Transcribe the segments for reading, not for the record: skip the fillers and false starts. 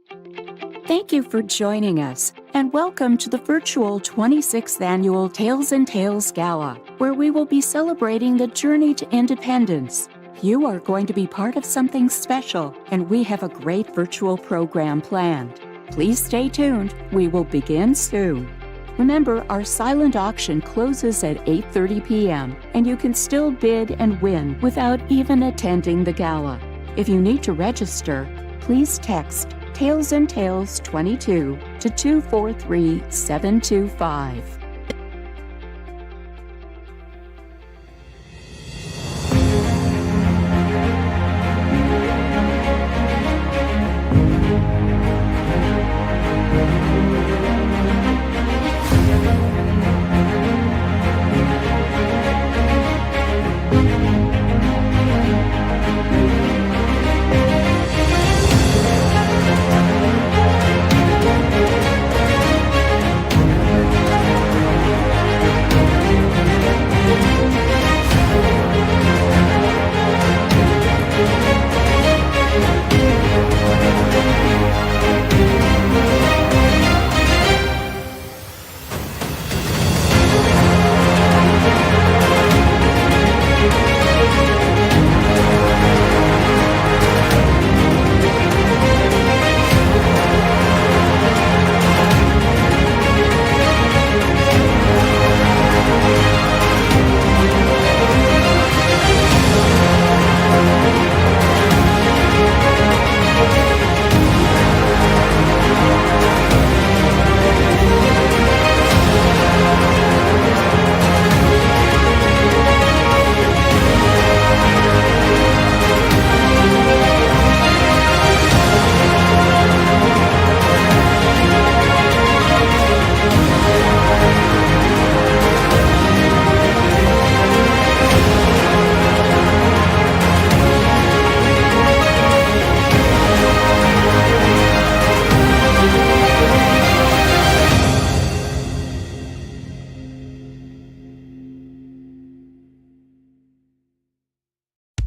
Thank you for joining us, and welcome to the virtual 26th Annual Tales and Tales Gala, where we will be celebrating the journey to independence. You are going to be part of something special, and we have a great virtual program planned. Please stay tuned. We will begin soon. Remember, our silent auction closes at 8:30 p.m., and you can still bid and win without even attending the gala. If you need to register, please text Tales and Tales 22 to 243-725.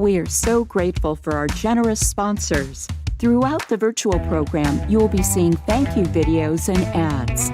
We are so grateful for our generous sponsors. Throughout the virtual program, you will be seeing thank you videos and ads.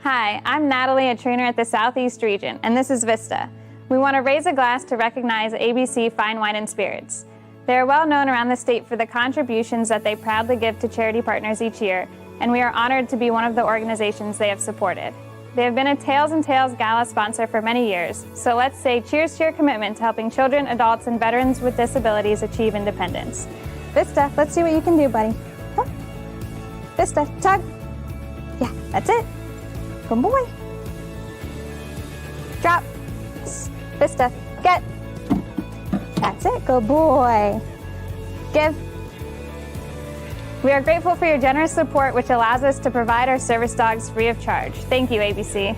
Hi, I'm Natalie, a trainer at the Southeast region, and this is Vista. We want to raise a glass to recognize ABC Fine Wine and Spirits. They are well known around the state for the contributions that they proudly give to charity partners each year, and we are honored to be one of the organizations they have supported. They have been a Tails and Tales Gala sponsor for many years, so let's say cheers to your commitment to helping children, adults, and veterans with disabilities achieve independence. Vista, let's see what you can do, buddy. Huh? Vista, tug. Yeah, that's it. Good boy. Drop. Vista, get. That's it, good boy. Give. We are grateful for your generous support, which allows us to provide our service dogs free of charge. Thank you, ABC.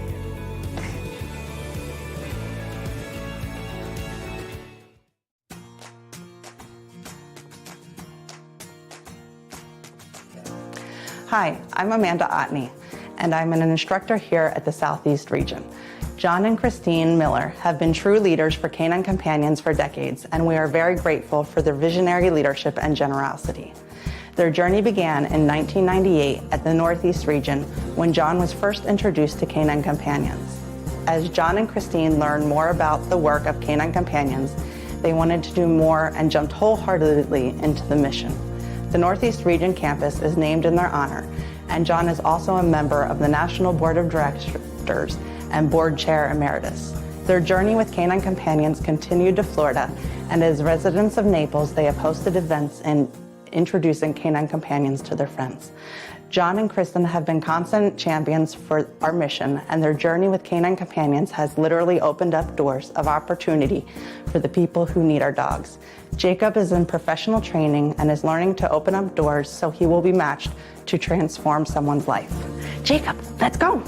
Hi, I'm Amanda Otney, and I'm an instructor here at the Southeast region. John and Christine Miller have been true leaders for Canine Companions for decades, and we are very grateful for their visionary leadership and generosity. Their journey began in 1998 at the Northeast region when John was first introduced to Canine Companions. As John and Christine learned more about the work of Canine Companions, they wanted to do more and jumped wholeheartedly into the mission. The Northeast Region campus is named in their honor, and John is also a member of the National Board of Directors and Board Chair Emeritus. Their journey with Canine Companions continued to Florida, and as residents of Naples, they have hosted events in introducing Canine Companions to their friends. John and Kristen have been constant champions for our mission, and their journey with Canine Companions has literally opened up doors of opportunity for the people who need our dogs. Jacob is in professional training and is learning to open up doors so he will be matched to transform someone's life. Jacob, let's go.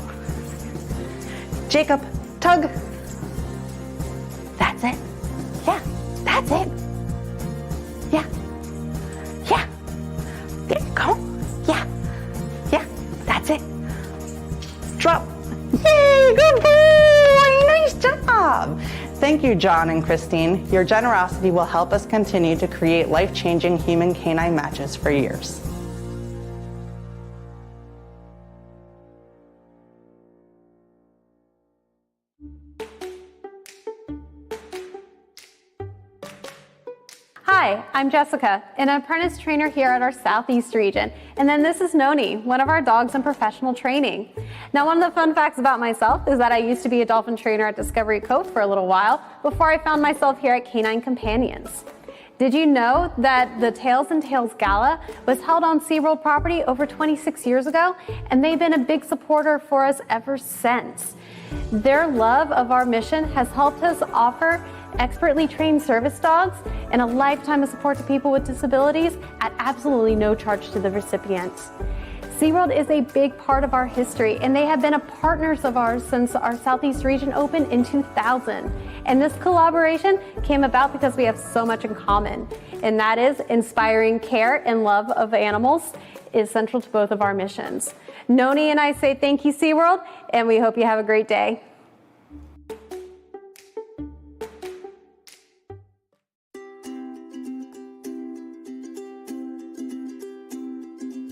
Jacob, tug. That's it. Yeah, that's it. Yeah. Yeah. There you go. Yeah. Yeah, that's it. Drop. Yay, good boy. Nice job. Thank you, John and Christine. Your generosity will help us continue to create life-changing human-canine matches for years. Hi, I'm Jessica, an apprentice trainer here at our Southeast region. And then this is Noni, one of our dogs in professional training. Now, one of the fun facts about myself is that I used to be a dolphin trainer at Discovery Cove for a little while before I found myself here at Canine Companions. Did you know that the Tails and Tales Gala was held on SeaWorld property over 26 years ago? And they've been a big supporter for us ever since. Their love of our mission has helped us offer expertly trained service dogs and a lifetime of support to people with disabilities at absolutely no charge to the recipients. SeaWorld is a big part of our history, and they have been a partners of ours since our Southeast region opened in 2000. And this collaboration came about because we have so much in common, and that is inspiring care and love of animals is central to both of our missions. Noni and I say thank you, SeaWorld, and we hope you have a great day.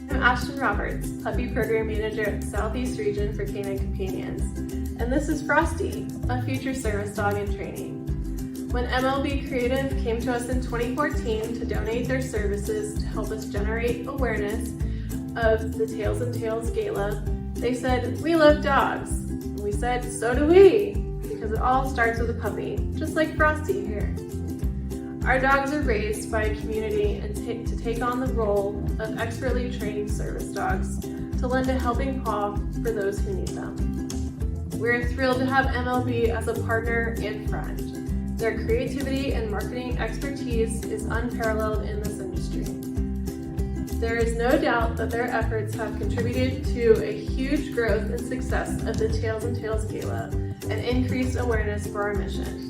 I'm Ashton Roberts, Puppy Program Manager at the Southeast Region for Canine Companions. And this is Frosty, a future service dog in training. When MLB Creative came to us in 2014 to donate their services to help us generate awareness of the Tails and Tales Gala, they said, "We love dogs." And we said, "So do we," because it all starts with a puppy, just like Frosty here. Our dogs are raised by a community and to take on the role of expertly trained service dogs to lend a helping paw for those who need them. We're thrilled to have MLB as a partner and friend. Their creativity and marketing expertise is unparalleled in this industry. There is no doubt that their efforts have contributed to a huge growth and success of the Tails and Tales Gala and increased awareness for our mission.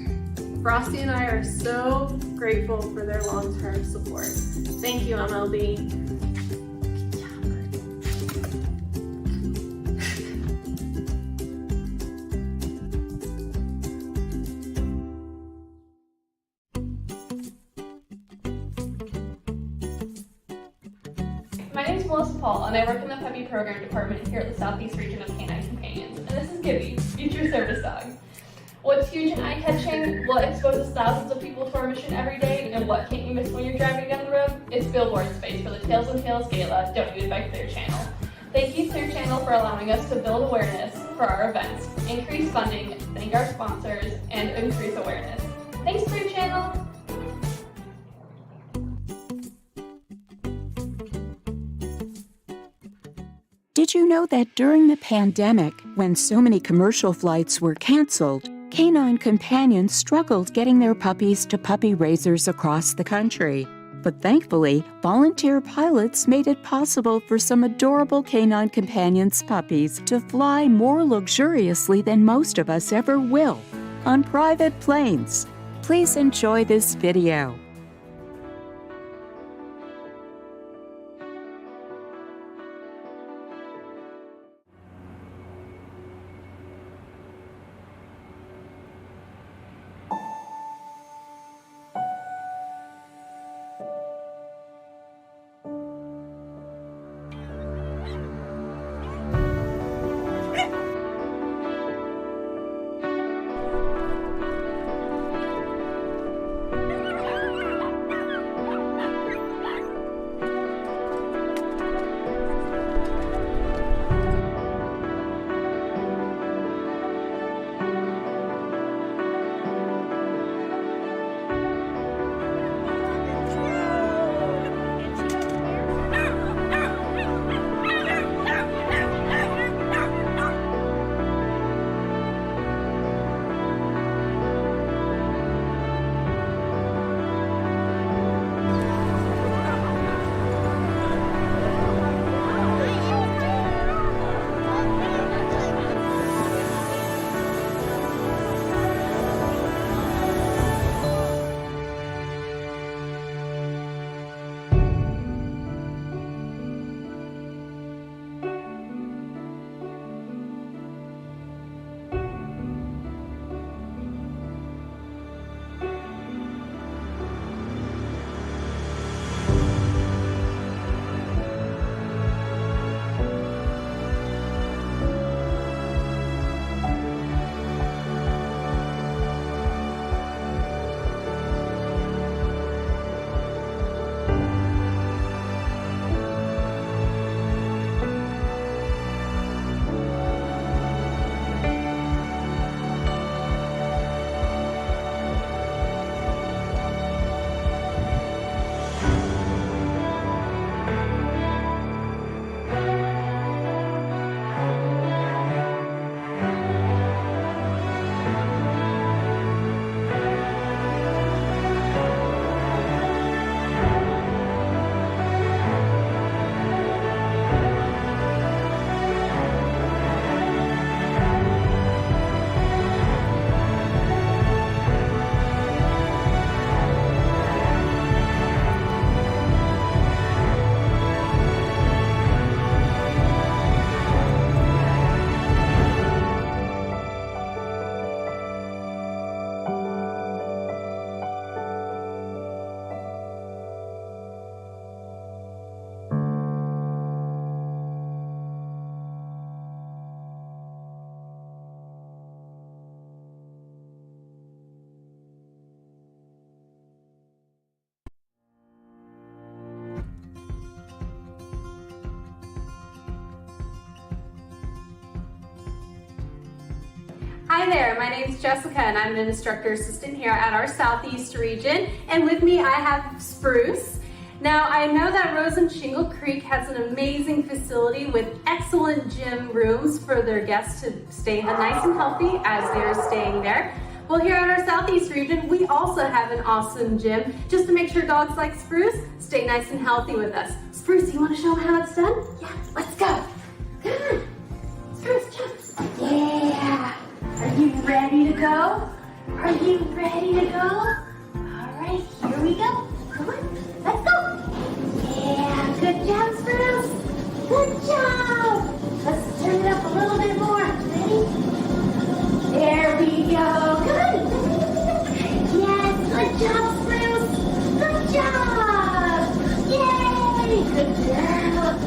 Frosty and I are so grateful for their long-term support. Thank you, MLB. My name is Melissa Paul, and I work in the puppy program department here at the Southeast region of Canine Companions. And this is Gibby, future service dog. What's huge and eye-catching, what exposes thousands of people to our mission every day, and what can't you miss when you're driving down the road? It's billboard space for the Tails and Tales Gala, donated by Clear Channel. Thank you, Clear Channel, for allowing us to build awareness for our events, increase funding, thank our sponsors, and increase awareness. Thanks, Clear Channel! Did you know that during the pandemic, when so many commercial flights were canceled, canine companions struggled getting their puppies to puppy raisers across the country? But thankfully, volunteer pilots made it possible for some adorable canine companions' puppies to fly more luxuriously than most of us ever will, on private planes. Please enjoy this video. Hi there, my name is Jessica and I'm an instructor assistant here at our Southeast region. And with me I have Spruce. Now I know that Rose and Shingle Creek has an amazing facility with excellent gym rooms for their guests to stay nice and healthy as they're staying there. Well, here at our Southeast region, we also have an awesome gym just to make sure dogs like Spruce stay nice and healthy with us. Spruce, you want to show them how it's done? Yeah, let's go. Come on. Spruce, jump. Yeah. Are you ready to go? Are you ready to go? All right, here we go. Come on, let's go. Yeah, good job, Spruce. Good job. Let's turn it up a little bit more. Ready? There we go. Good. Yes, good job, Spruce. Good job. Yay. Good job.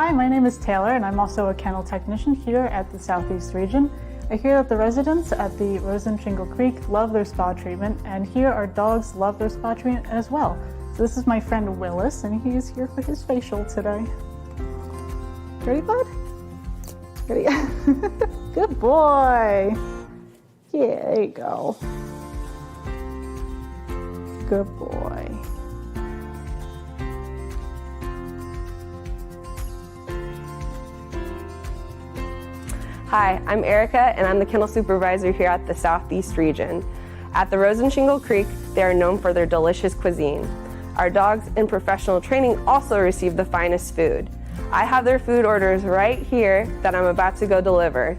Hi, my name is Taylor, and I'm also a kennel technician here at the Southeast region. I hear that the residents at the Rose and Shingle Creek love their spa treatment, and here our dogs love their spa treatment as well. So this is my friend Willis, and he is here for his facial today. Ready, bud? Ready? Good boy. Yeah, there you go. Good boy. Hi, I'm Erica, and I'm the kennel supervisor here at the Southeast region. At the Rose and Shingle Creek, they are known for their delicious cuisine. Our dogs in professional training also receive the finest food. I have their food orders right here that I'm about to go deliver.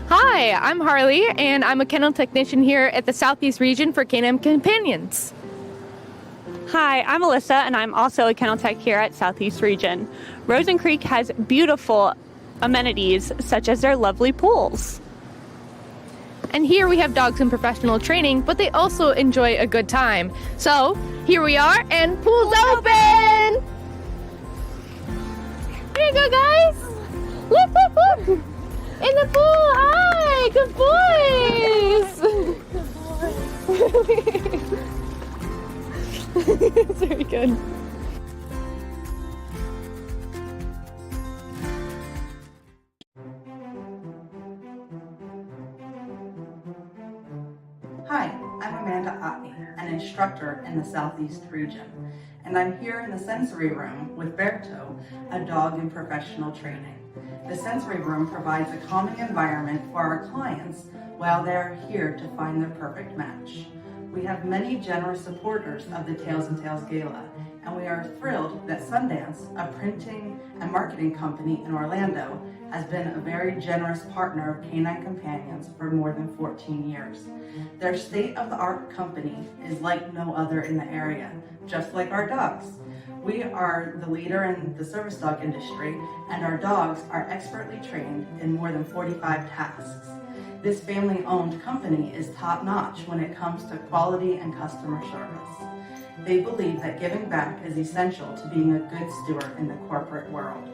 Hi, I'm Harley, and I'm a kennel technician here at the Southeast region for Canine Companions. Hi, I'm Alyssa, and I'm also a kennel tech here at Southeast Region. Rose and Creek has beautiful amenities, such as their lovely pools. And here we have dogs in professional training, but they also enjoy a good time. So, here we are, and pool's open! Here you go, guys! Look, look, look! In the pool! Hi! Good boys! It's very good. Hi, I'm Amanda Otney, an instructor in the Southeast region, and I'm here in the sensory room with Berto, a dog in professional training. The sensory room provides a calming environment for our clients while they're here to find their perfect match. We have many generous supporters of the Tails and Tails Gala, and we are thrilled that Sundance, a printing and marketing company in Orlando, has been a very generous partner of Canine Companions for more than 14 years. Their state-of-the-art company is like no other in the area, just like our dogs. We are the leader in the service dog industry, and our dogs are expertly trained in more than 45 tasks. This family-owned company is top-notch when it comes to quality and customer service. They believe that giving back is essential to being a good steward in the corporate world.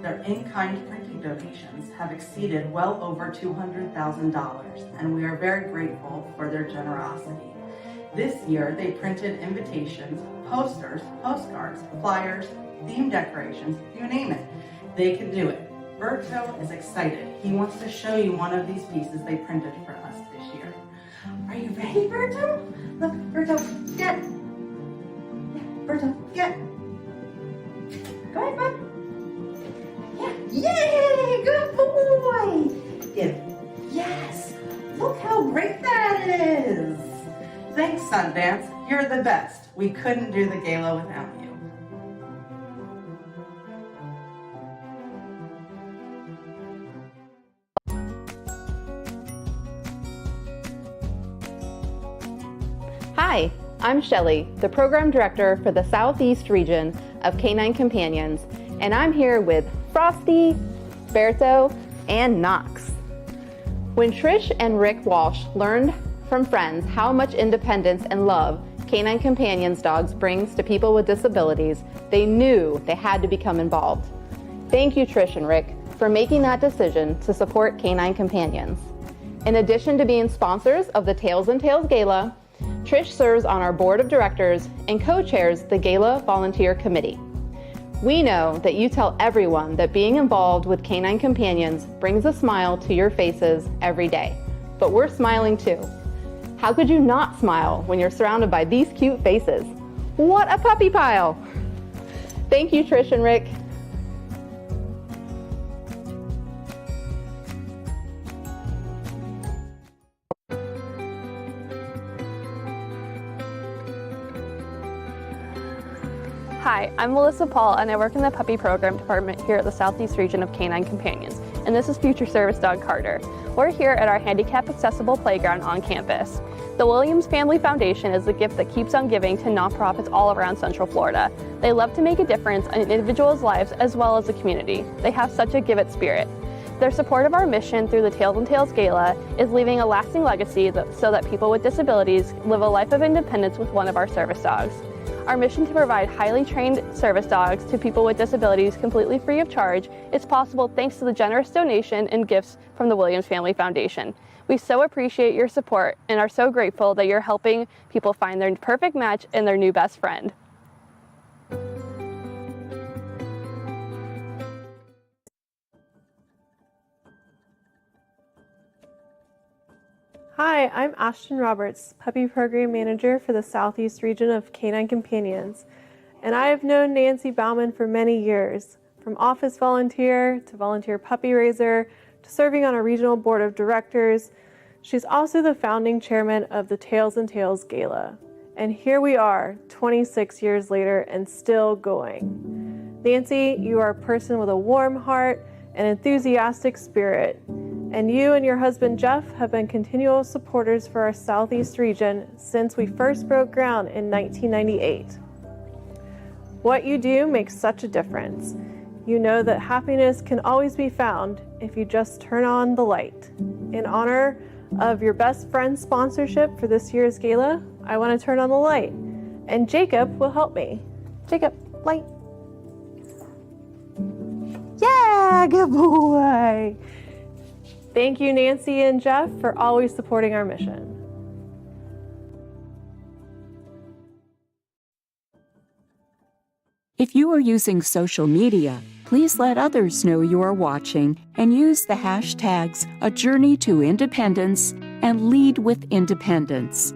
Their in-kind printing donations have exceeded well over $200,000, and we are very grateful for their generosity. This year, they printed invitations, posters, postcards, flyers, theme decorations, you name it. They can do it. Berto is excited. He wants to show you one of these pieces they printed for us this year. Are you ready, Berto? Look, Berto, get. Yeah, Berto, get. Go ahead, bud. Yeah, yay, good boy. Give. Yes, look how great that is. Thanks, Sundance. You're the best. We couldn't do the gala without you. Hi, I'm Shelly, the Program Director for the Southeast region of Canine Companions, and I'm here with Frosty, Berto, and Knox. When Trish and Rick Walsh learned from friends how much independence and love Canine Companions dogs brings to people with disabilities, they knew they had to become involved. Thank you, Trish and Rick, for making that decision to support Canine Companions. In addition to being sponsors of the Tails and Tails Gala, Trish serves on our board of directors and co-chairs the Gala Volunteer Committee. We know that you tell everyone that being involved with Canine Companions brings a smile to your faces every day, but we're smiling too. How could you not smile when you're surrounded by these cute faces? What a puppy pile! Thank you, Trish and Rick. Hi, I'm Melissa Paul, and I work in the Puppy Program Department here at the Southeast region of Canine Companions, and this is future service dog Carter. We're here at our handicap-accessible playground on campus. The Williams Family Foundation is the gift that keeps on giving to nonprofits all around Central Florida. They love to make a difference in individuals' lives as well as the community. They have such a give-it spirit. Their support of our mission through the Tails and Tales Gala is leaving a lasting legacy so that people with disabilities live a life of independence with one of our service dogs. Our mission to provide highly trained service dogs to people with disabilities completely free of charge is possible thanks to the generous donation and gifts from the Williams Family Foundation. We so appreciate your support and are so grateful that you're helping people find their perfect match and their new best friend. Hi, I'm Ashton Roberts, Puppy Program Manager for the Southeast region of Canine Companions, and I have known Nancy Bauman for many years, from office volunteer to volunteer puppy raiser to serving on a regional board of directors. She's also the founding chairman of the Tails and Tales Gala, and here we are 26 years later and still going. Nancy, you are a person with a warm heart and enthusiastic spirit. And you and your husband Jeff have been continual supporters for our Southeast region since we first broke ground in 1998. What you do makes such a difference. You know that happiness can always be found if you just turn on the light. In honor of your best friend sponsorship for this year's gala, I want to turn on the light, and Jacob will help me. Jacob, light. Yeah, good boy. Thank you, Nancy and Jeff, for always supporting our mission. If you are using social media, please let others know you are watching and use the hashtags A Journey to Independence and Lead with Independence.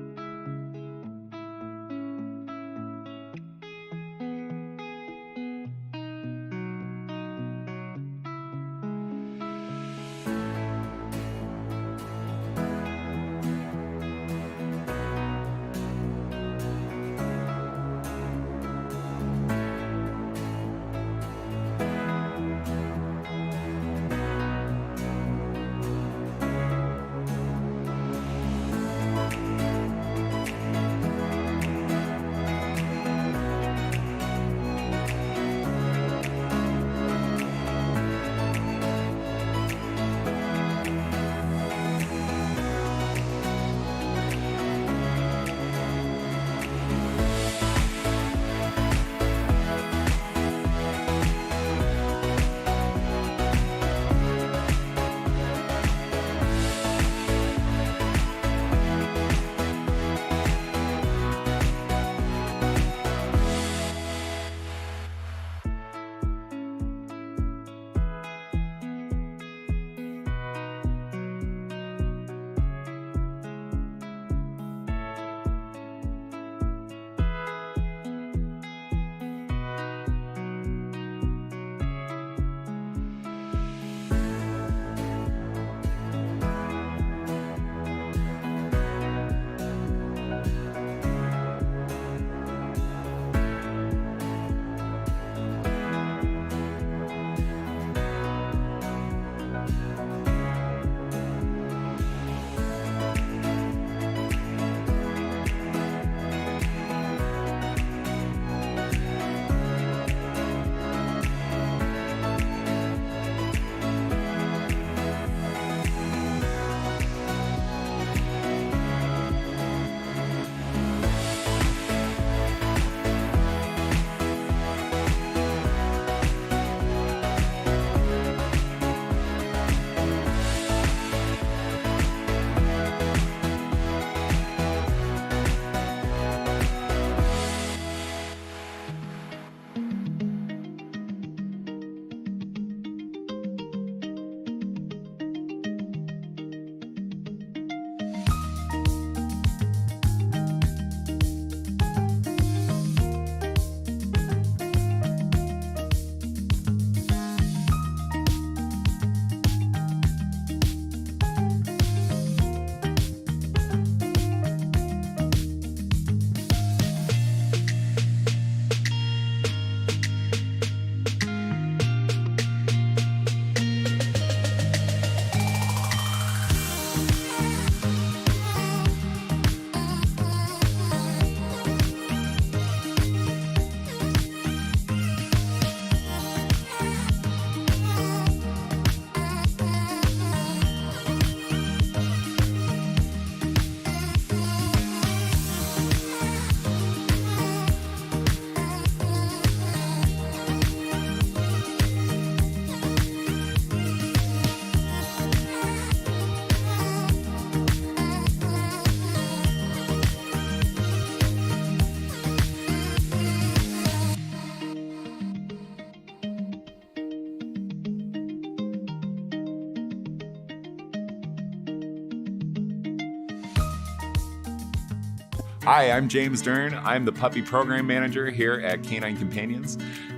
Hi, I'm James Dern. I'm the Puppy Program Manager here at Canine Companions.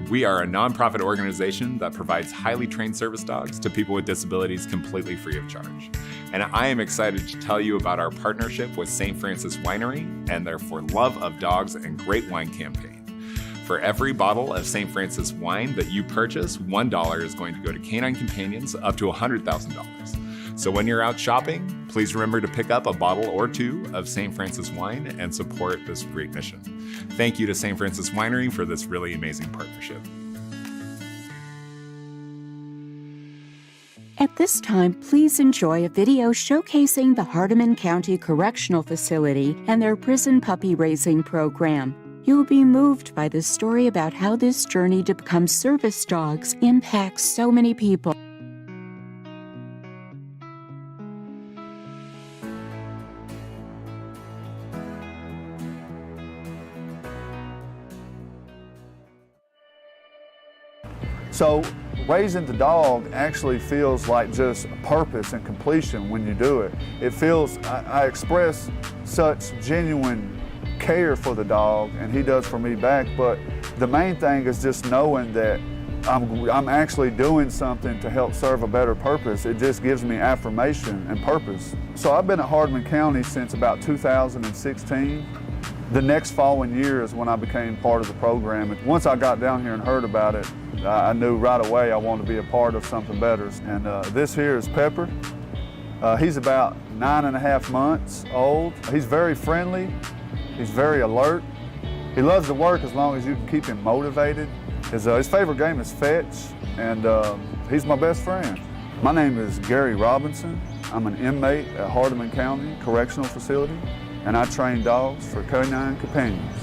We are a nonprofit organization that provides highly trained service dogs to people with disabilities completely free of charge. And I am excited to tell you about our partnership with St. Francis Winery and their For Love of Dogs and Great Wine campaign. For every bottle of St. Francis wine that you purchase, $1 is going to go to Canine Companions up to $100,000. So when you're out shopping, please remember to pick up a bottle or two of St. Francis wine and support this great mission. Thank you to St. Francis Winery for this really amazing partnership. At this time, please enjoy a video showcasing the Hardeman County Correctional Facility and their prison puppy raising program. You'll be moved by the story about how this journey to become service dogs impacts so many people. So raising the dog actually feels like just purpose and completion when you do it. It feels, I express such genuine care for the dog, and he does for me back, but the main thing is just knowing that I'm actually doing something to help serve a better purpose. It just gives me affirmation and purpose. So I've been at Hardeman County since about 2016. The next following year is when I became part of the program. And once I got down here and heard about it, I knew right away I wanted to be a part of something better. And this here is Pepper. He's about 9.5 months old. He's very friendly. He's very alert. He loves to work as long as you can keep him motivated. His favorite game is fetch, and he's my best friend. My name is Gary Robinson. I'm an inmate at Hardeman County Correctional Facility, and I train dogs for Canine Companions.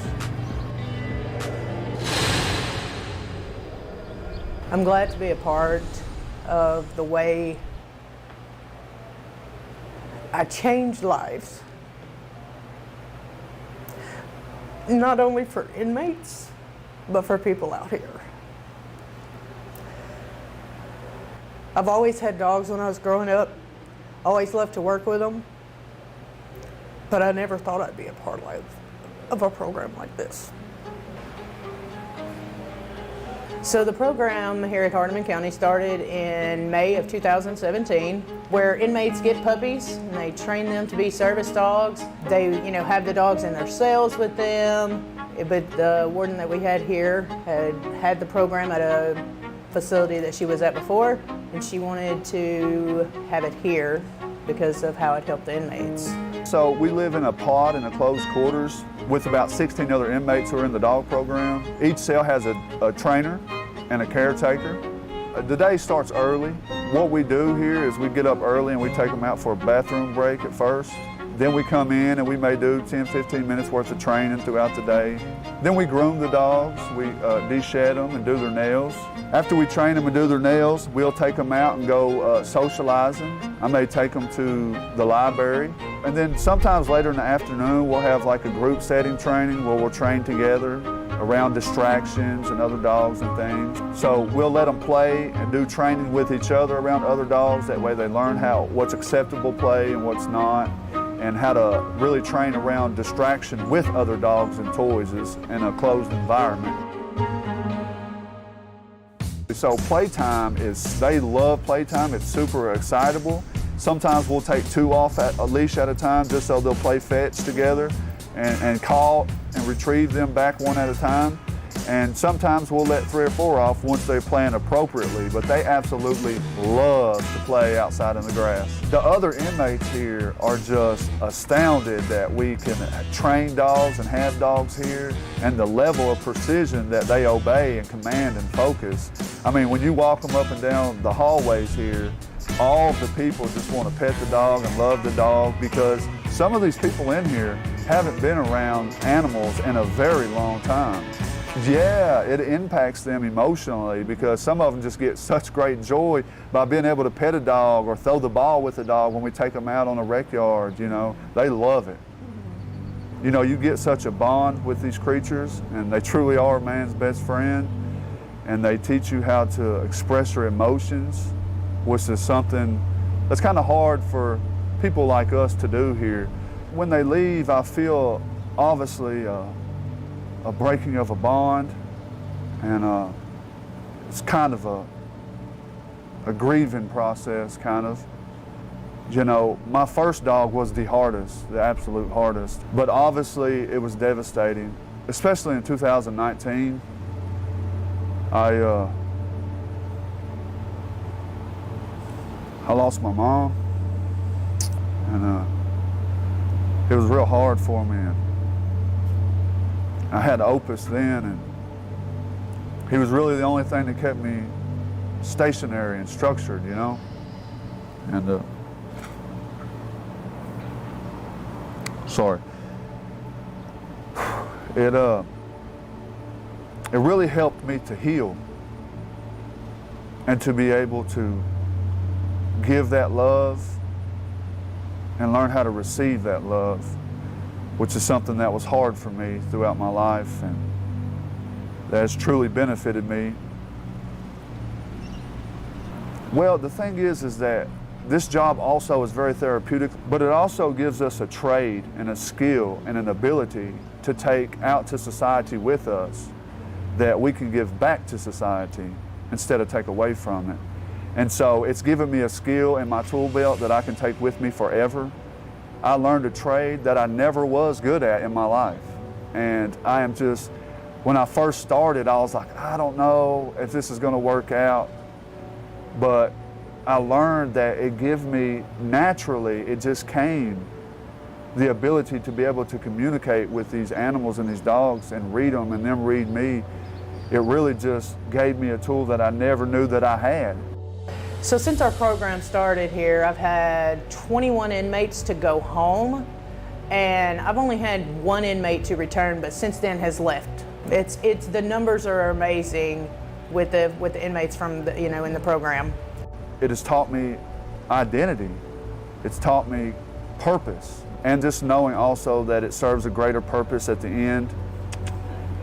I'm glad to be a part of the way I changed lives. Not only for inmates, but for people out here. I've always had dogs when I was growing up, always loved to work with them, but I never thought I'd be a part of a program like this. So the program here at Hardeman County started in May of 2017, where inmates get puppies and they train them to be service dogs. They, have the dogs in their cells with them. But the warden that we had here had the program at a facility that she was at before, and she wanted to have it here because of how it helped the inmates. So we live in a pod in a closed quarters with about 16 other inmates who are in the dog program. Each cell has a trainer and a caretaker. The day starts early. What we do here is we get up early and we take them out for a bathroom break at first. Then we come in and we may do 10, 15 minutes worth of training throughout the day. Then we groom the dogs, we de-shed them and do their nails. After we train them and do their nails, we'll take them out and go socializing. I may take them to the library. And then sometimes later in the afternoon, we'll have like a group setting training where we'll train together around distractions and other dogs and things. So we'll let them play and do training with each other around other dogs. That way they learn what's acceptable play and what's not, and how to really train around distraction with other dogs and toys in a closed environment. So playtime they love playtime. It's super excitable. Sometimes we'll take 2 off at a leash at a time just so they'll play fetch together and call and retrieve them back one at a time. And sometimes we'll let 3 or 4 off once they're playing appropriately, but they absolutely love to play outside in the grass. The other inmates here are just astounded that we can train dogs and have dogs here, and the level of precision that they obey and command and focus. I mean, when you walk them up and down the hallways here, all of the people just want to pet the dog and love the dog, because some of these people in here haven't been around animals in a very long time. Yeah, it impacts them emotionally, because some of them just get such great joy by being able to pet a dog or throw the ball with a dog when we take them out on a rec yard, They love it. You get such a bond with these creatures, and they truly are man's best friend, and they teach you how to express your emotions, which is something that's kind of hard for people like us to do here. When they leave, I feel obviously a breaking of a bond, and it's kind of a grieving process, kind of. You know, my first dog was the hardest, the absolute hardest, but obviously it was devastating, especially in 2019. I lost my mom, and it was real hard for me. And I had Opus then, and he was really the only thing that kept me stationary and structured, you know. And sorry. It really helped me to heal and to be able to give that love and learn how to receive that love, which is something that was hard for me throughout my life and that has truly benefited me. Well, the thing is that this job also is very therapeutic, but it also gives us a trade and a skill and an ability to take out to society with us that we can give back to society instead of take away from it. And so it's given me a skill in my tool belt that I can take with me forever. I learned a trade that I never was good at in my life. And I am just, when I first started, I was like, I don't know if this is gonna work out. But I learned that it gave me, naturally, it just came, the ability to be able to communicate with these animals and these dogs and read them and them read me. It really just gave me a tool that I never knew that I had. So since our program started here, I've had 21 inmates to go home, and I've only had one inmate to return, but since then has left. It's the numbers are amazing with the inmates from the, in the program. It has taught me identity. It's taught me purpose, and just knowing also that it serves a greater purpose at the end.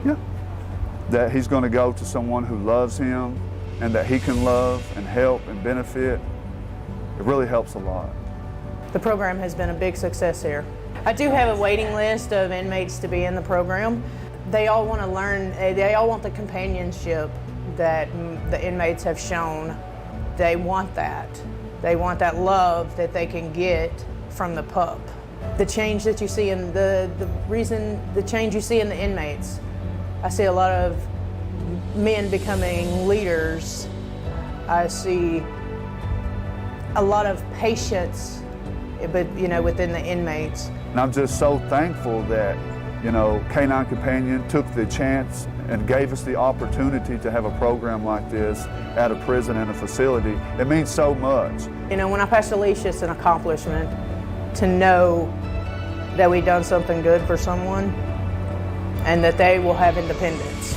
Yeah. That he's going to go to someone who loves him and that he can love and help and benefit. It really helps a lot. The program has been a big success here. I do have a waiting list of inmates to be in the program. They all want to learn, they all want the companionship that the inmates have shown. They want that. They want that love that they can get from the pup. The change that you see in the change you see in the inmates. I see a lot of men becoming leaders. I see a lot of patience, but within the inmates. And I'm just so thankful that, Canine Companion took the chance and gave us the opportunity to have a program like this at a prison and a facility. It means so much. When I pass a leash, it's an accomplishment to know that we've done something good for someone and that they will have independence.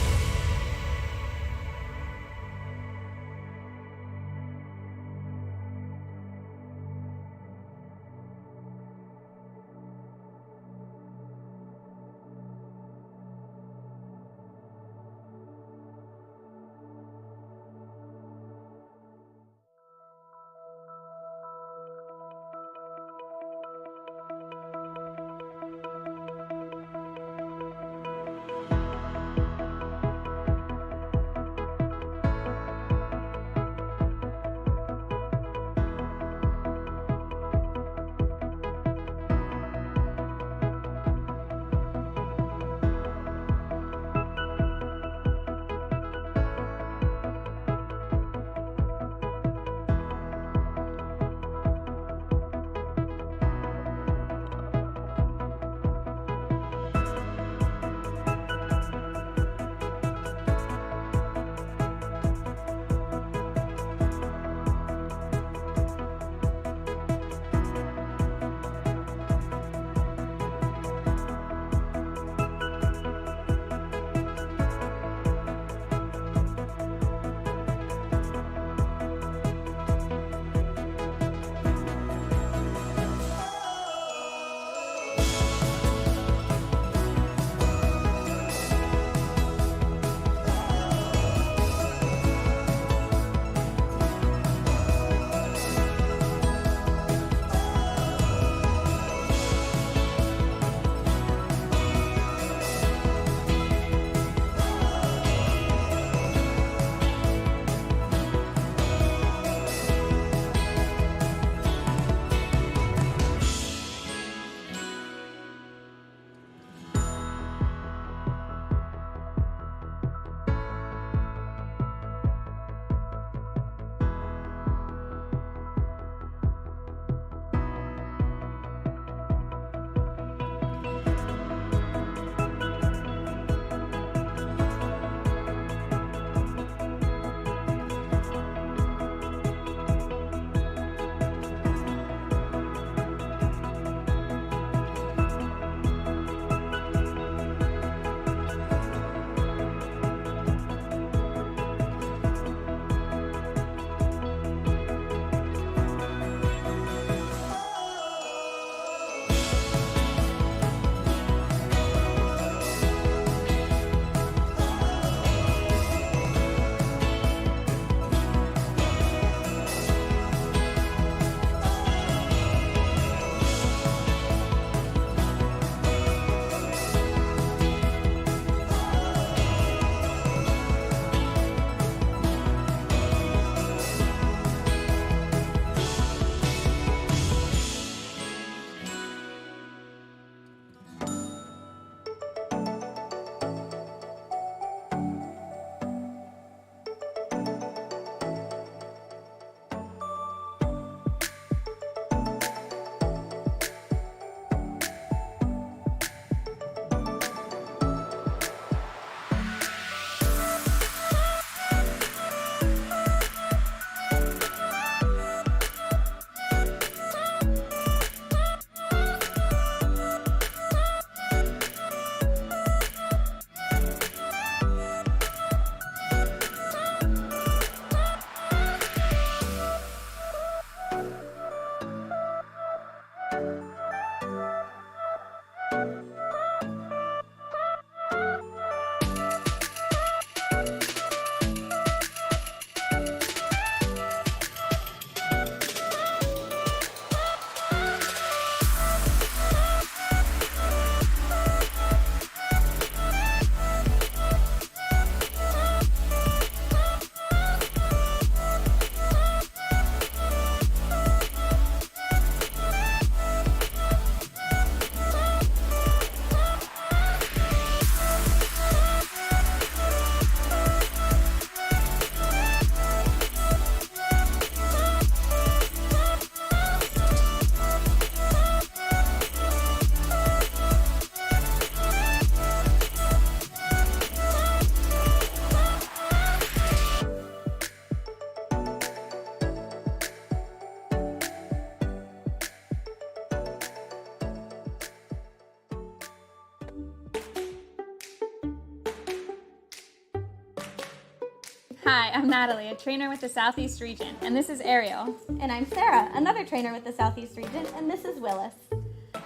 Hi, I'm Natalie, a trainer with the Southeast Region, and this is Ariel. And I'm Sarah, another trainer with the Southeast Region, and this is Willis.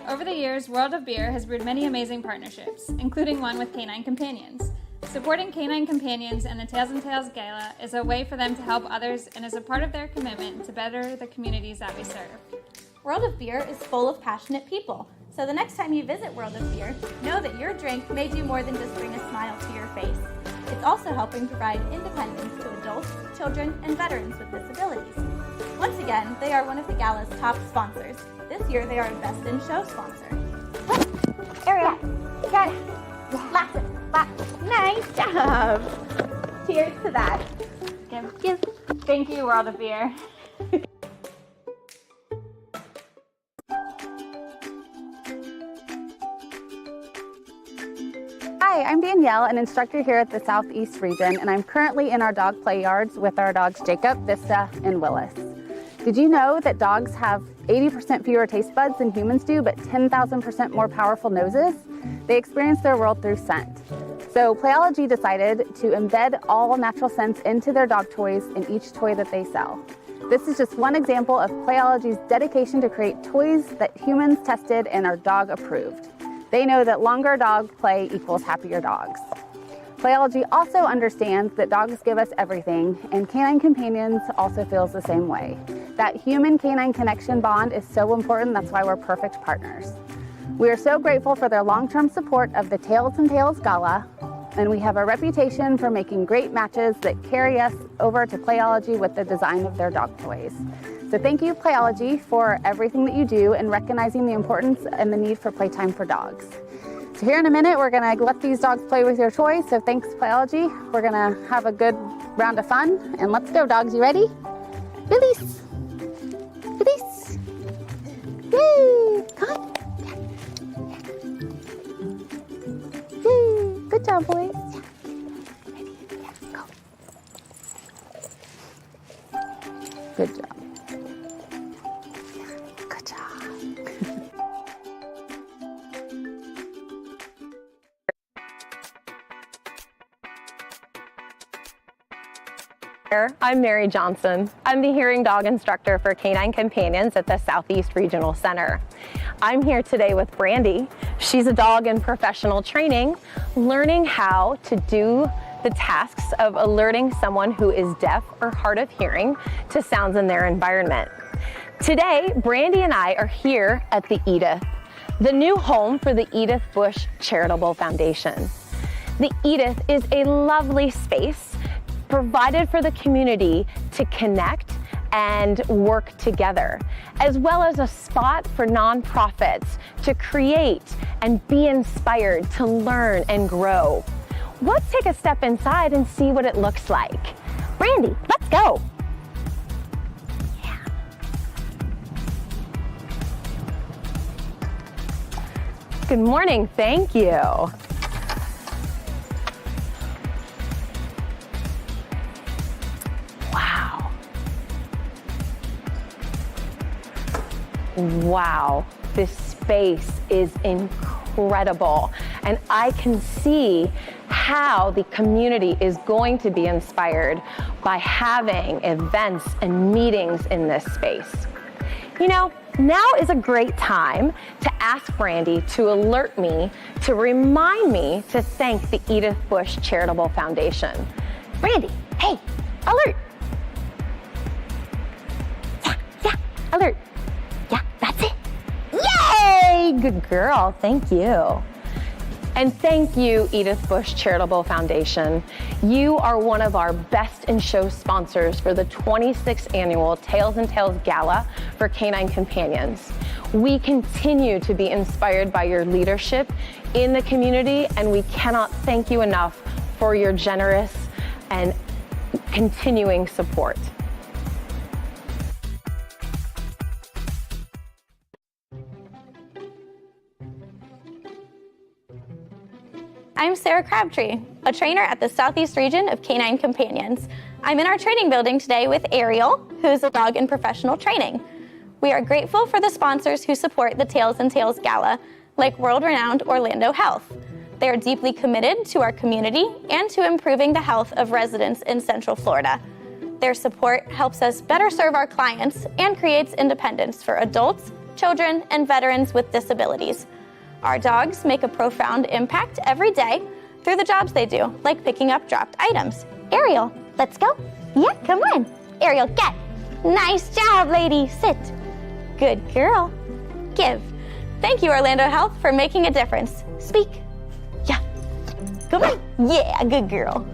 Over the years, World of Beer has brewed many amazing partnerships, including one with Canine Companions. Supporting Canine Companions and the Tails and Tales Gala is a way for them to help others and is a part of their commitment to better the communities that we serve. World of Beer is full of passionate people, so the next time you visit World of Beer, know that your drink may do more than just bring a smile to your face. It's also helping provide independence to adults, children, and veterans with disabilities. Once again, they are one of the Gala's top sponsors. This year, they are a Best in Show sponsor. Ariel, got it. Lots of nice job. Cheers to that. Give. Thank you, World of Beer. Hi, I'm Danielle, an instructor here at the Southeast Region, and I'm currently in our dog play yards with our dogs Jacob, Vista, and Willis. Did you know that dogs have 80% fewer taste buds than humans do, but 10,000% more powerful noses? They experience their world through scent. So Playology decided to embed all natural scents into their dog toys in each toy that they sell. This is just one example of Playology's dedication to create toys that humans tested and are dog approved. They know that longer dog play equals happier dogs. Playology also understands that dogs give us everything, and Canine Companions also feels the same way. That human-canine connection bond is so important, that's why we're perfect partners. We are so grateful for their long-term support of the Tails and Tales Gala, and we have a reputation for making great matches that carry us over to Playology with the design of their dog toys. So thank you, Playology, for everything that you do and recognizing the importance and the need for playtime for dogs. So here in a minute, we're gonna let these dogs play with your toys. So thanks, Playology. We're gonna have a good round of fun, and let's go, dogs. You ready? Release. Release. Yay! Come on. Yay! Good job, boys. Ready? Go. Good job. Good job. I'm Mary Johnson. I'm the hearing dog instructor for Canine Companions at the Southeast Regional Center. I'm here today with Brandy. She's a dog in professional training, learning how to do the tasks of alerting someone who is deaf or hard of hearing to sounds in their environment. Today, Brandy and I are here at the Edith, the new home for the Edith Bush Charitable Foundation. The Edith is a lovely space provided for the community to connect and work together, as well as a spot for nonprofits to create and be inspired to learn and grow. Let's take a step inside and see what it looks like. Brandy, let's go. Yeah. Good morning, thank you. Wow, this space is incredible, and I can see how the community is going to be inspired by having events and meetings in this space. You know, now is a great time to ask Brandy to alert me, to remind me to thank the Edith Bush Charitable Foundation. Brandy, hey, alert. Yeah, alert. Yeah, that's it. Yay! Good girl, thank you. And thank you, Edith Bush Charitable Foundation. You are one of our Best in Show sponsors for the 26th annual Tails and Tales Gala for Canine Companions. We continue to be inspired by your leadership in the community, and we cannot thank you enough for your generous and continuing support. I'm Sarah Crabtree, a trainer at the Southeast Region of Canine Companions. I'm in our training building today with Ariel, who is a dog in professional training. We are grateful for the sponsors who support the Tails and Tales Gala, like world-renowned Orlando Health. They are deeply committed to our community and to improving the health of residents in Central Florida. Their support helps us better serve our clients and creates independence for adults, children, and veterans with disabilities. Our dogs make a profound impact every day through the jobs they do, like picking up dropped items. Ariel, let's go. Yeah, come on. Ariel, get. Nice job, lady. Sit. Good girl. Give. Thank you, Orlando Health, for making a difference. Speak. Yeah. Come on. Yeah, good girl.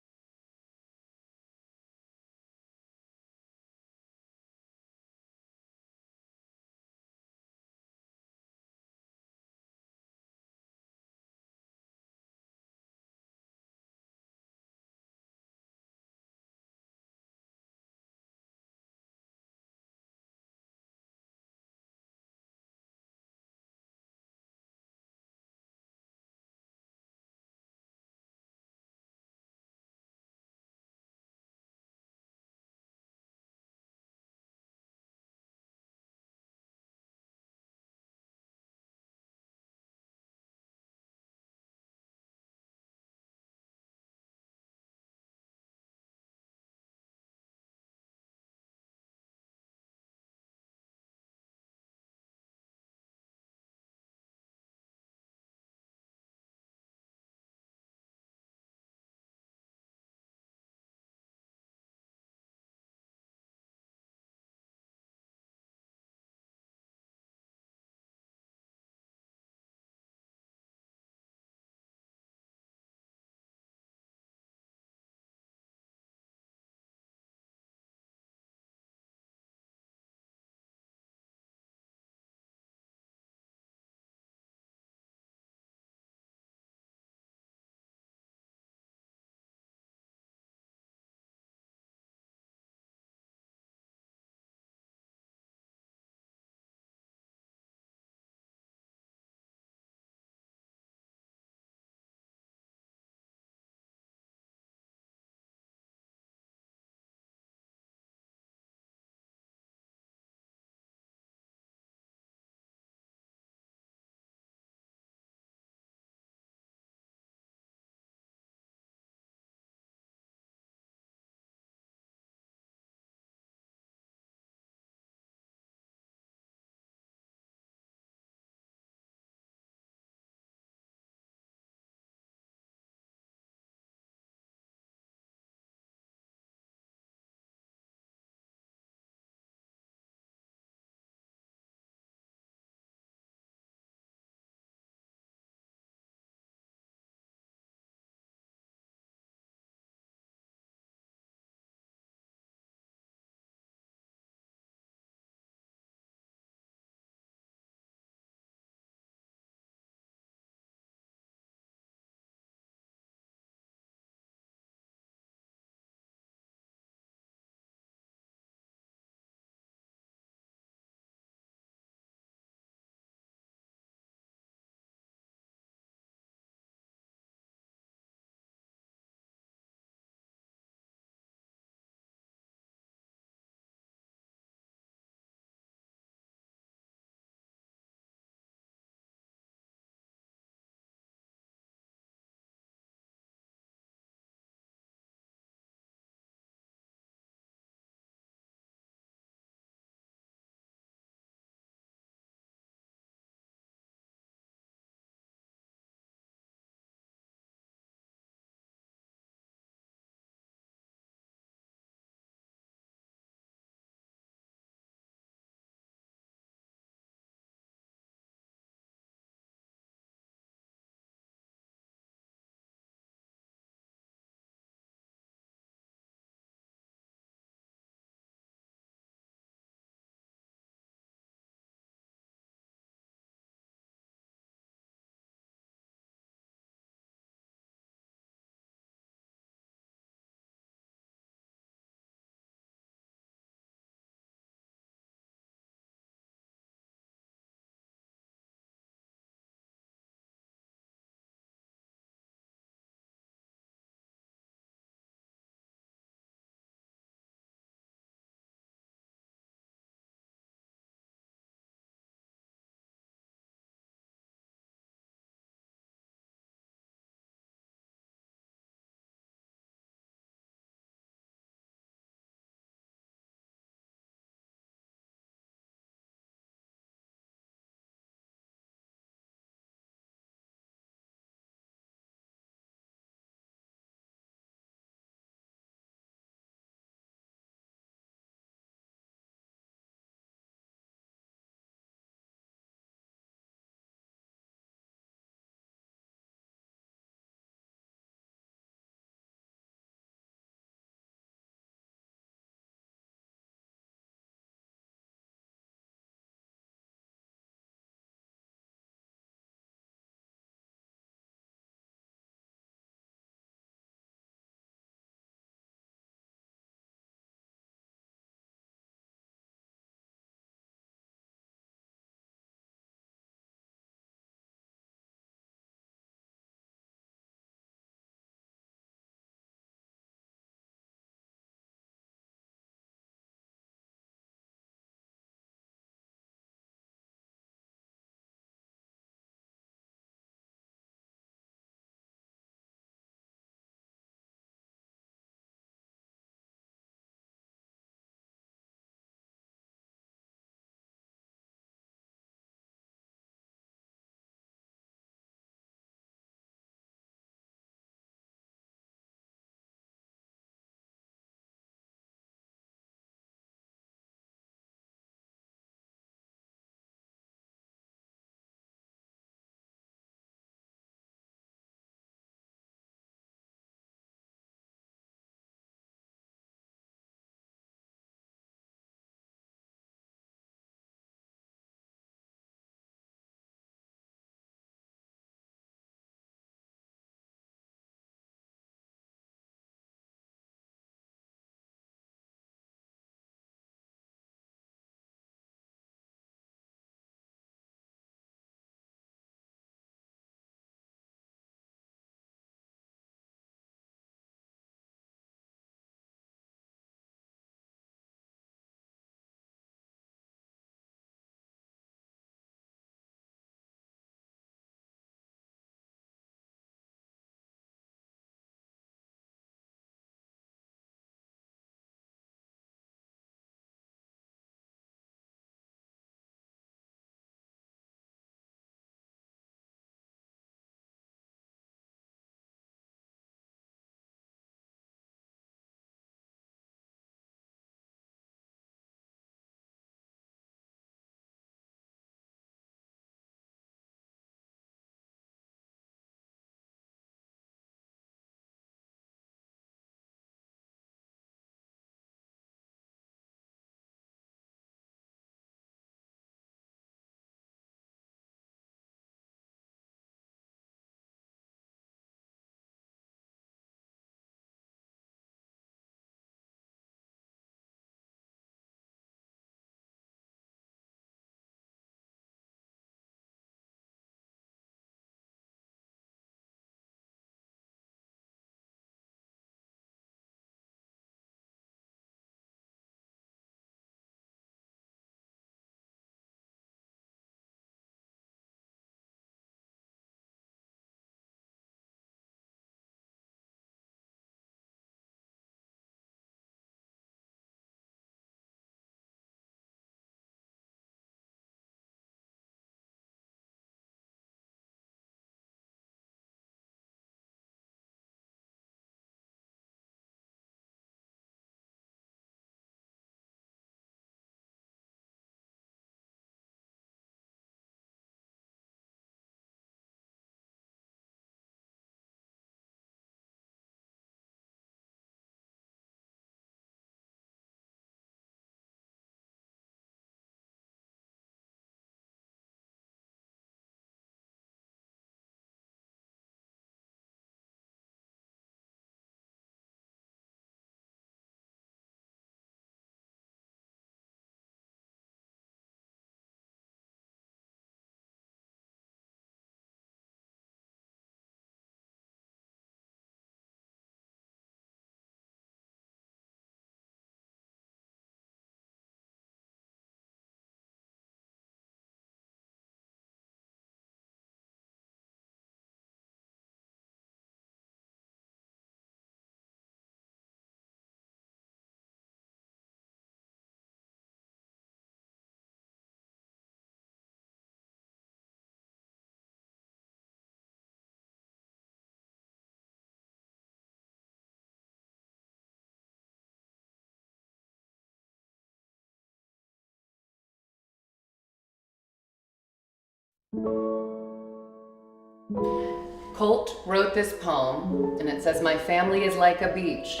Colt wrote this poem, and it says, "My family is like a beach.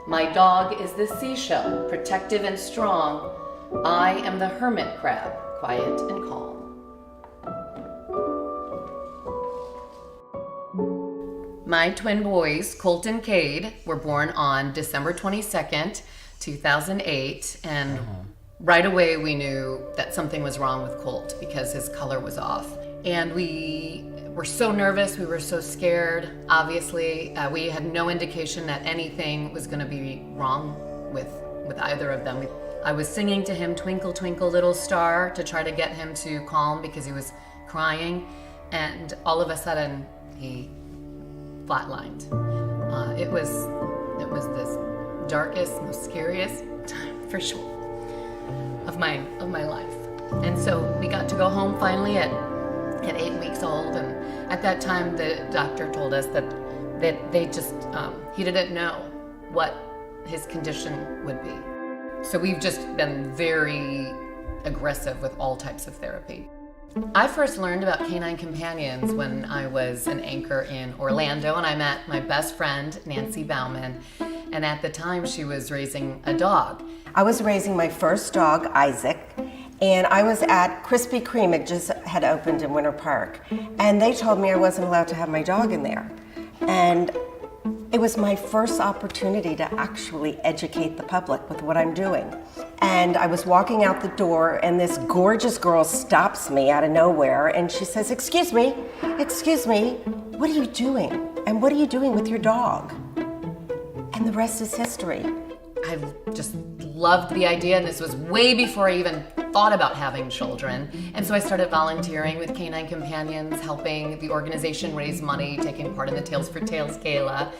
My dog is the seashell, protective and strong. I am the hermit crab, quiet and calm." My twin boys, Colt and Cade, were born on December 22nd, 2008, and right away we knew that something was wrong with Colt because his color was off. And we were so nervous, we were so scared. Obviously, we had no indication that anything was gonna be wrong with either of them. I was singing to him Twinkle Twinkle Little Star to try to get him to calm because he was crying, and all of a sudden he flatlined. It was this darkest, most scariest time for sure of my life. And so we got to go home finally at 8 weeks old, and at that time the doctor told us that they just he didn't know what his condition would be. So we've just been very aggressive with all types of therapy. I first learned about Canine Companions when I was an anchor in Orlando, and I met my best friend, Nancy Bauman, and at the time she was raising a dog. I was raising my first dog, Isaac, and I was at Krispy Kreme. It just had opened in Winter Park, and they told me I wasn't allowed to have my dog in there. And it was my first opportunity to actually educate the public with what I'm doing. And I was walking out the door, and this gorgeous girl stops me out of nowhere, and she says, excuse me, what are you doing? And what are you doing with your dog?" And the rest is history. I just loved the idea, and this was way before I even thought about having children. And so I started volunteering with Canine Companions, helping the organization raise money, taking part in the Tails for Tails Gala.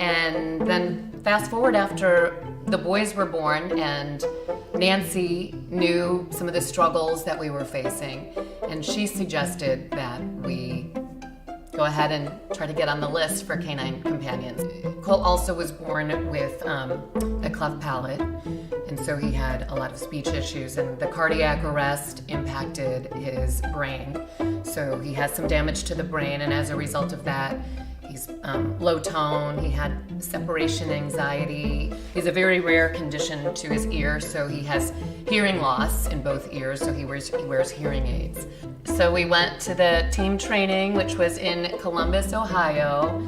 And then fast forward after the boys were born, and Nancy knew some of the struggles that we were facing, and she suggested that we go ahead and try to get on the list for Canine Companions. Colt also was born with a cleft palate, and so he had a lot of speech issues, and the cardiac arrest impacted his brain. So he has some damage to the brain, and as a result of that, he's low tone, he had separation anxiety. He's a very rare condition to his ear, so he has hearing loss in both ears, so he wears hearing aids. So we went to the team training, which was in Columbus, Ohio,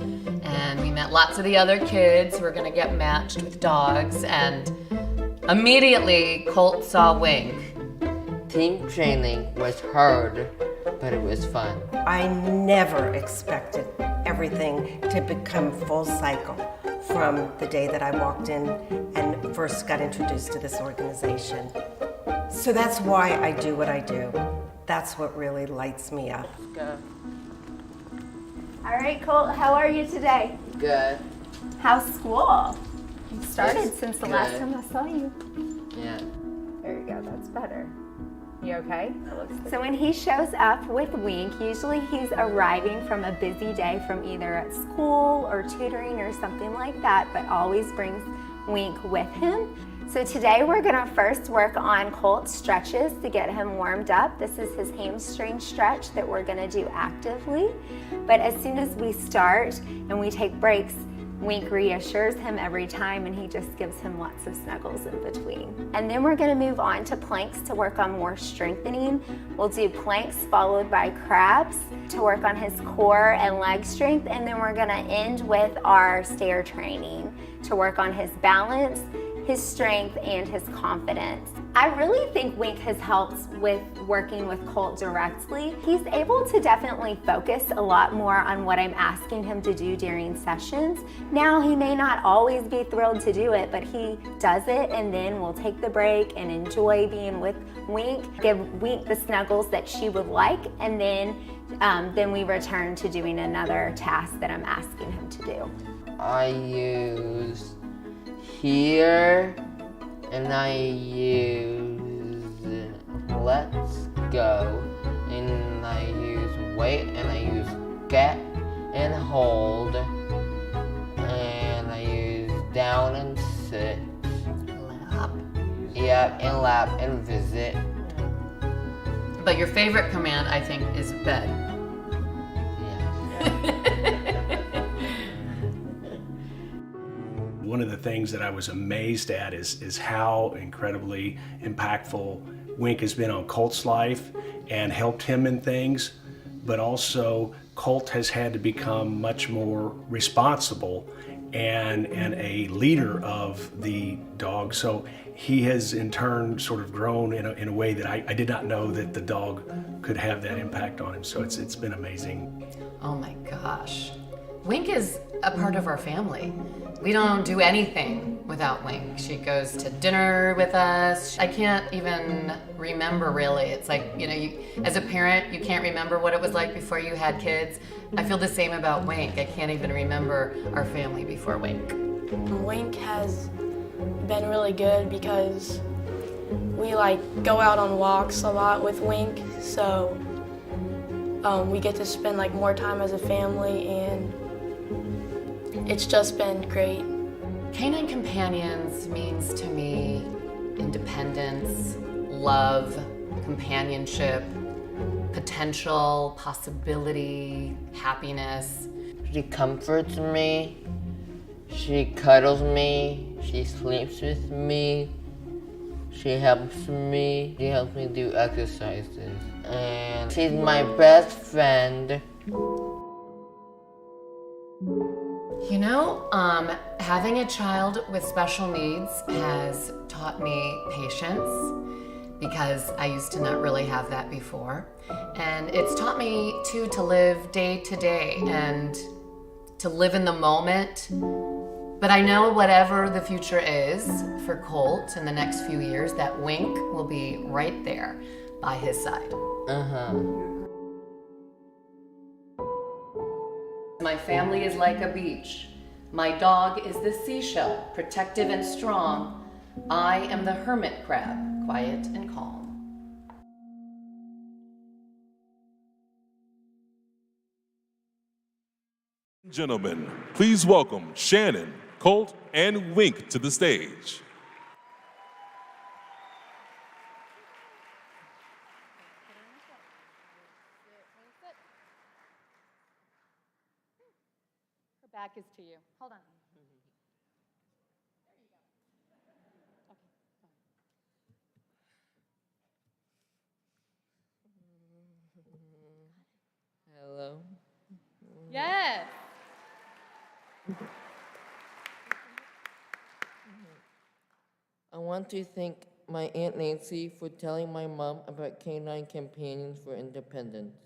and we met lots of the other kids who were gonna get matched with dogs, and immediately Colt saw Wink. Team training was hard, but it was fun. I never expected everything to become full cycle from the day that I walked in and first got introduced to this organization. So that's why I do what I do. That's what really lights me up. Go. All right, Colt, how are you today? Good. How's school? You started It's since the good. last time I saw you. Yeah. There you go, that's better. You okay? So when he shows up with Wink, usually he's arriving from a busy day from either at school or tutoring or something like that, but always brings Wink with him. So today we're gonna first work on Colt's stretches to get him warmed up. This is his hamstring stretch that we're gonna do actively. But as soon as we start and we take breaks, Wink reassures him every time, and he just gives him lots of snuggles in between. And then we're gonna move on to planks to work on more strengthening. We'll do planks followed by crabs to work on his core and leg strength, and then we're gonna end with our stair training to work on his balance, his strength, and his confidence. I really think Wink has helped with working with Colt directly. He's able to definitely focus a lot more on what I'm asking him to do during sessions. Now, he may not always be thrilled to do it, but he does it, and then we'll take the break and enjoy being with Wink, give Wink the snuggles that she would like, and then we return to doing another task that I'm asking him to do. I use here, and I use let's go, and I use wait, and I use get and hold, and I use down and sit, lap, yep, and lap and visit. But your favorite command, I think, is bed. One of the things that I was amazed at is how incredibly impactful Wink has been on Colt's life and helped him in things, but also Colt has had to become much more responsible and a leader of the dog. So he has in turn sort of grown in a way that I did not know that the dog could have that impact on him. So it's been amazing. Oh my gosh. Wink is a part of our family. We don't do anything without Wink. She goes to dinner with us. I can't even remember really. It's like, as a parent, you can't remember what it was like before you had kids. I feel the same about Wink. I can't even remember our family before Wink. Wink has been really good because we go out on walks a lot with Wink, so we get to spend more time as a family, and it's just been great. Canine Companions means to me independence, love, companionship, potential, possibility, happiness. She comforts me, she cuddles me, she sleeps with me, she helps me do exercises, and she's my best friend. Having a child with special needs has taught me patience because I used to not really have that before. And it's taught me too to live day to day and to live in the moment. But I know whatever the future is for Colt in the next few years, that Wink will be right there by his side. My family is like a beach. My dog is the seashell, protective and strong. I am the hermit crab, quiet and calm. Gentlemen, please welcome Shannon, Colt, and Wink to the stage. Her back is to you. Hold on. Hello. Yes. I want to thank my Aunt Nancy for telling my mom about Canine Companions for Independence.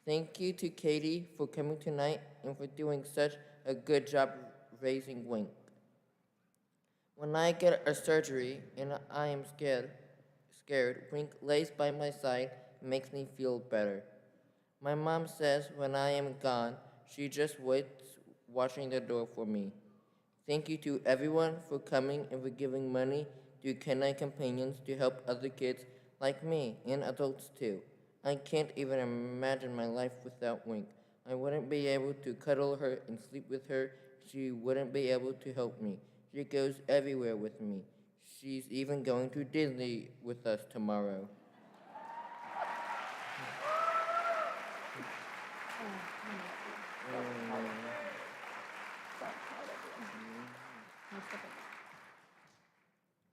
Thank you to Katie for coming tonight and for doing such a good job raising Wink. When I get a surgery and I am scared, Wink lays by my side and makes me feel better. My mom says when I am gone, she just waits watching the door for me. Thank you to everyone for coming and for giving money to Canine Companions to help other kids like me and adults too. I can't even imagine my life without Wink. I wouldn't be able to cuddle her and sleep with her. She wouldn't be able to help me. She goes everywhere with me. She's even going to Disney with us tomorrow.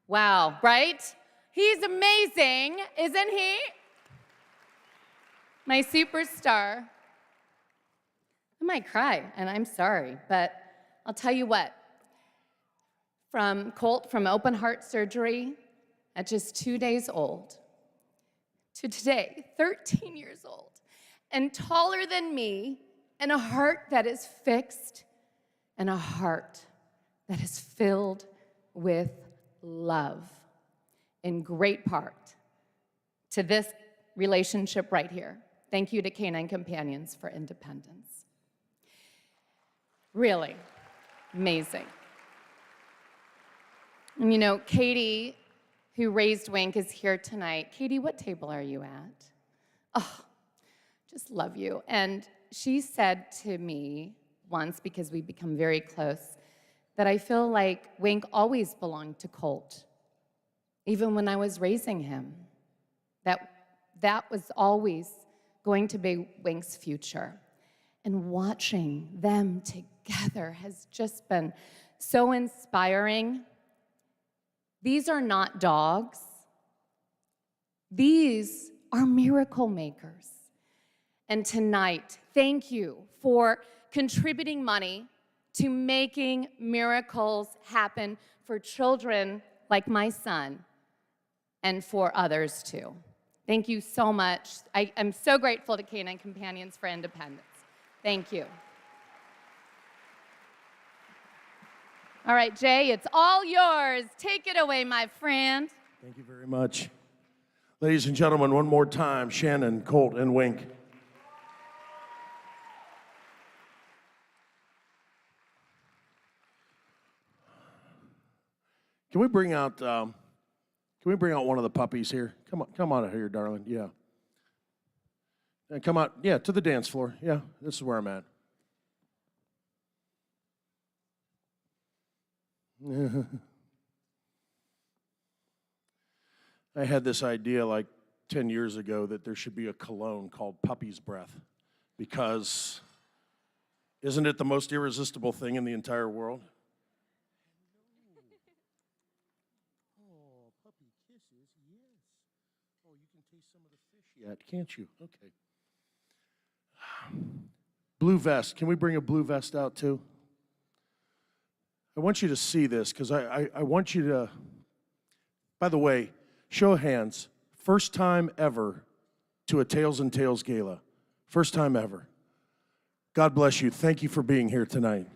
Wow, right? He's amazing, isn't he? My superstar. I might cry, and I'm sorry, but I'll tell you what. From Colt, from open heart surgery at just 2 days old, to today, 13 years old, and taller than me, and a heart that is fixed, and a heart that is filled with love, in great part to this relationship right here. Thank you to Canine Companions for Independence. Really amazing. And Katie, who raised Wink, is here tonight. Katie, what table are you at? Oh, just love you. And she said to me once, because we've become very close, that I feel like Wink always belonged to Colt, even when I was raising him. That that was always going to be Wink's future. And watching them together has just been so inspiring. These are not dogs. These are miracle makers. And tonight, thank you for contributing money to making miracles happen for children like my son and for others too. Thank you so much. I'm so grateful to Canine Companions for Independence. Thank you. All right, Jay, it's all yours. Take it away, my friend. Thank you very much. Ladies and gentlemen, one more time, Shannon, Colt, and Wink. Can we bring out one of the puppies here? Come on out here, darling. Yeah. And come out, yeah, to the dance floor. Yeah, this is where I'm at. I had this idea like 10 years ago that there should be a cologne called Puppy's Breath, because isn't it the most irresistible thing in the entire world? Oh, puppy kisses, yes. Oh, you can taste some of the fish yet, can't you? Okay. Blue vest. Can we bring a blue vest out too? I want you to see this because I want you to, by the way, show of hands, first time ever to a Tails and Tales Gala. First time ever. God bless you. Thank you for being here tonight.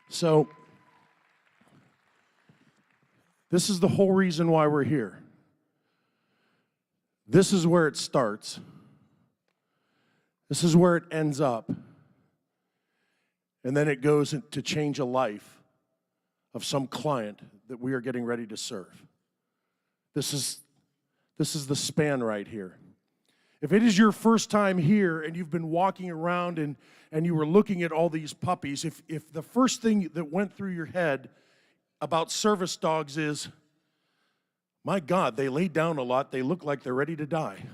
So, this is the whole reason why we're here. This is where it starts. This is where it ends up. And then it goes to change a life of some client that we are getting ready to serve. This is the span right here. If it is your first time here and you've been walking around and you were looking at all these puppies, if the first thing that went through your head about service dogs is, my God, they lay down a lot, they look like they're ready to die.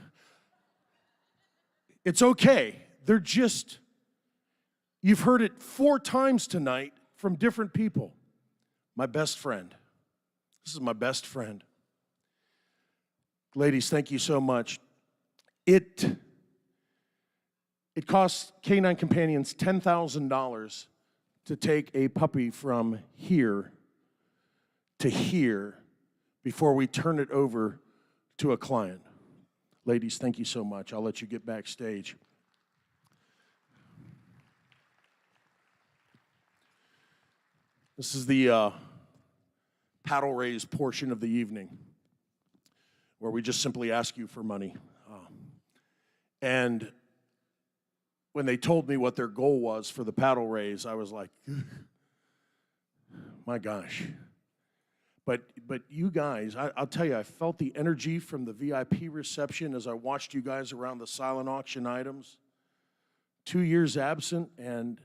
It's okay. They're just, you've heard it 4 times tonight from different people. My best friend. This is my best friend. Ladies, thank you so much. It costs Canine Companions $10,000 to take a puppy from here to here before we turn it over to a client. Ladies, thank you so much. I'll let you get backstage. This is the paddle raise portion of the evening, where we just simply ask you for money. And when they told me what their goal was for the paddle raise, I was like, my gosh. But you guys, I'll tell you, I felt the energy from the VIP reception as I watched you guys around the silent auction items. 2 years absent, and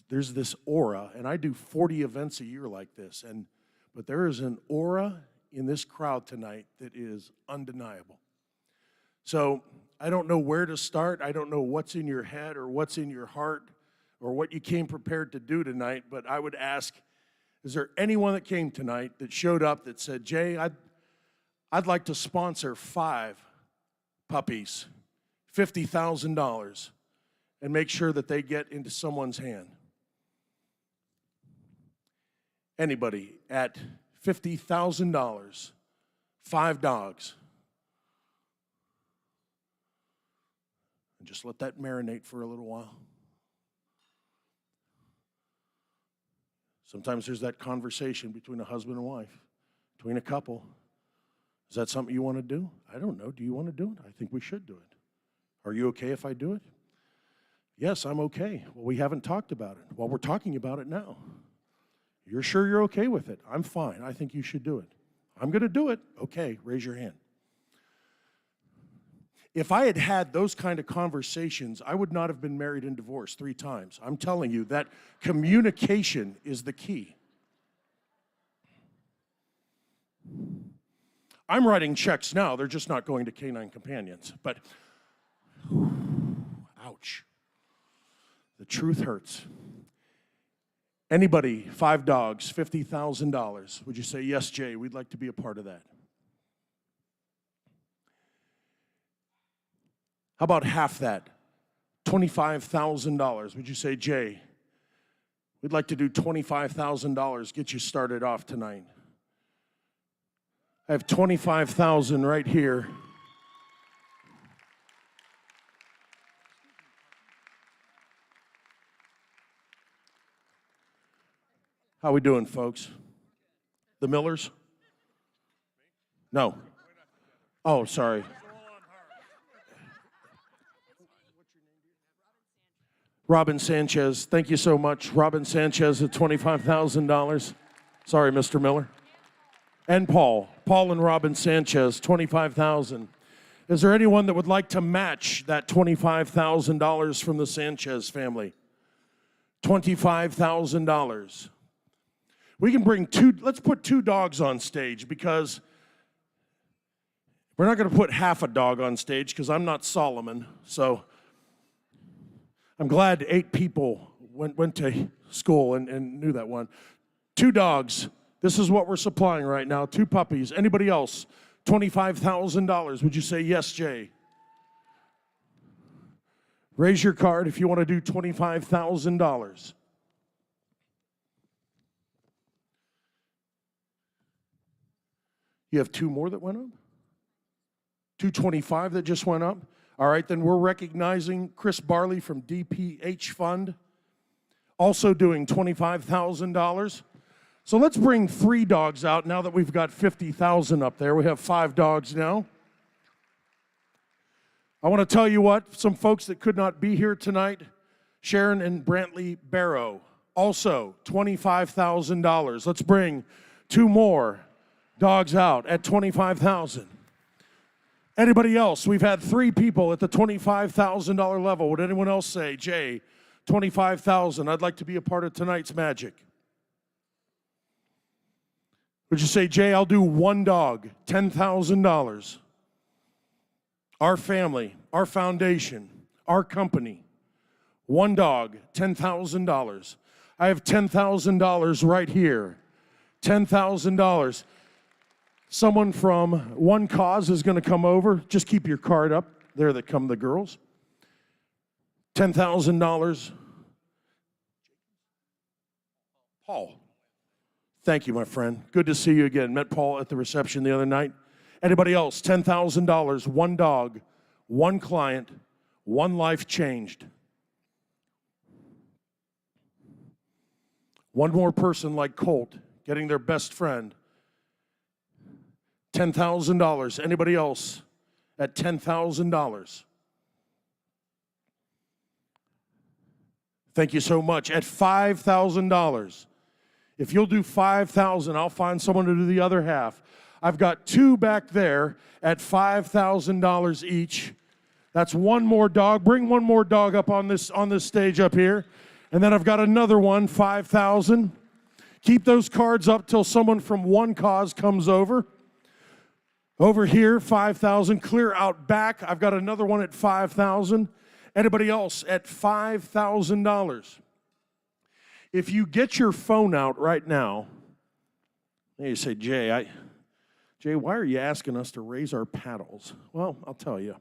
there's this aura, and I do 40 events a year like this, but there is an aura in this crowd tonight that is undeniable. So I don't know where to start. I don't know what's in your head or what's in your heart or what you came prepared to do tonight, but I would ask, is there anyone that came tonight that showed up that said, Jay, I'd like to sponsor 5 puppies, $50,000, and make sure that they get into someone's hand? Anybody at $50,000, 5 dogs. And just let that marinate for a little while. Sometimes there's that conversation between a husband and wife, between a couple. Is that something you want to do? I don't know. Do you want to do it? I think we should do it. Are you okay if I do it? Yes, I'm okay. Well, we haven't talked about it. Well, we're talking about it now. You're sure you're okay with it? I'm fine. I think you should do it. I'm going to do it. Okay, raise your hand. If I had had those kind of conversations, I would not have been married and divorced 3 times. I'm telling you that communication is the key. I'm writing checks now. They're just not going to Canine Companions. But, ouch. The truth hurts. Anybody, 5 dogs, $50,000. Would you say, yes, Jay, we'd like to be a part of that? How about half that? $25,000. Would you say, Jay, we'd like to do $25,000, get you started off tonight? I have $25,000 right here. How we doing, folks? The Millers? No. Oh, sorry. Robin Sanchez, thank you so much. Robin Sanchez at $25,000. Sorry, Mr. Miller. And Paul and Robin Sanchez, $25,000. Is there anyone that would like to match that $25,000 from the Sanchez family? $25,000. We can bring let's put 2 dogs on stage because we're not going to put half a dog on stage because I'm not Solomon. So I'm glad 8 people went to school and knew that one. 2 dogs. This is what we're supplying right now. 2 puppies. Anybody else? $25,000. Would you say yes, Jay? Raise your card if you want to do $25,000. You have 2 more that went up? 225 that just went up? All right, then we're recognizing Chris Barley from DPH Fund, also doing $25,000. So let's bring 3 dogs out now that we've got 50,000 up there. We have 5 dogs now. I want to tell you what, some folks that could not be here tonight, Sharon and Brantley Barrow, also $25,000. Let's bring 2 more dogs out at $25,000. Anybody else? We've had 3 people at the $25,000 level. Would anyone else say, Jay, $25,000, I'd like to be a part of tonight's magic? Would you say, Jay, I'll do 1 dog, $10,000? Our family, our foundation, our company, 1 dog, $10,000. I have $10,000 right here, $10,000. Someone from One Cause is going to come over. Just keep your card up. There that come the girls. $10,000. Paul. Thank you, my friend. Good to see you again. Met Paul at the reception the other night. Anybody else? $10,000, 1 dog, 1 client, 1 life changed. 1 more person like Colt getting their best friend. $10,000. Anybody else at $10,000? Thank you so much. At $5,000. If you'll do $5,000, I'll find someone to do the other half. I've got 2 back there at $5,000 each. That's 1 more dog. Bring 1 more dog up on this stage up here. And then I've got another one, $5,000. Keep those cards up till someone from One Cause comes over. Over here, $5,000. Clear out back. I've got another one at $5,000. Anybody else at $5,000? If you get your phone out right now, and you say, Jay, why are you asking us to raise our paddles? Well, I'll tell you.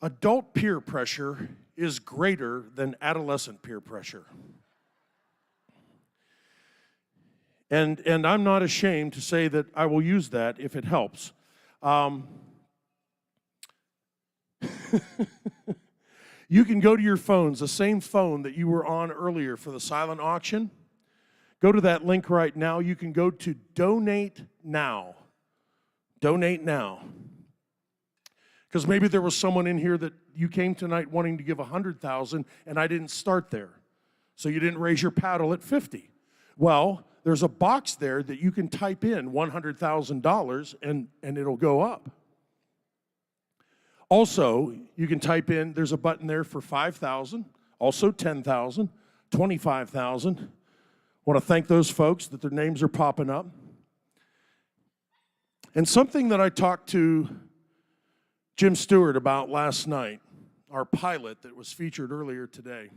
Adult peer pressure is greater than adolescent peer pressure. And I'm not ashamed to say that I will use that if it helps. You can go to your phones, the same phone that you were on earlier for the silent auction. Go to that link right now. You can go to Donate Now. Donate Now. Because maybe there was someone in here that you came tonight wanting to give $100,000 and I didn't start there. So you didn't raise your paddle at 50. Well, there's a box there that you can type in $100,000 and it'll go up. Also, you can type in, there's a button there for $5,000, also $10,000, $25,000. Want to thank those folks that their names are popping up. And something that I talked to Jim Stewart about last night, our pilot that was featured earlier today.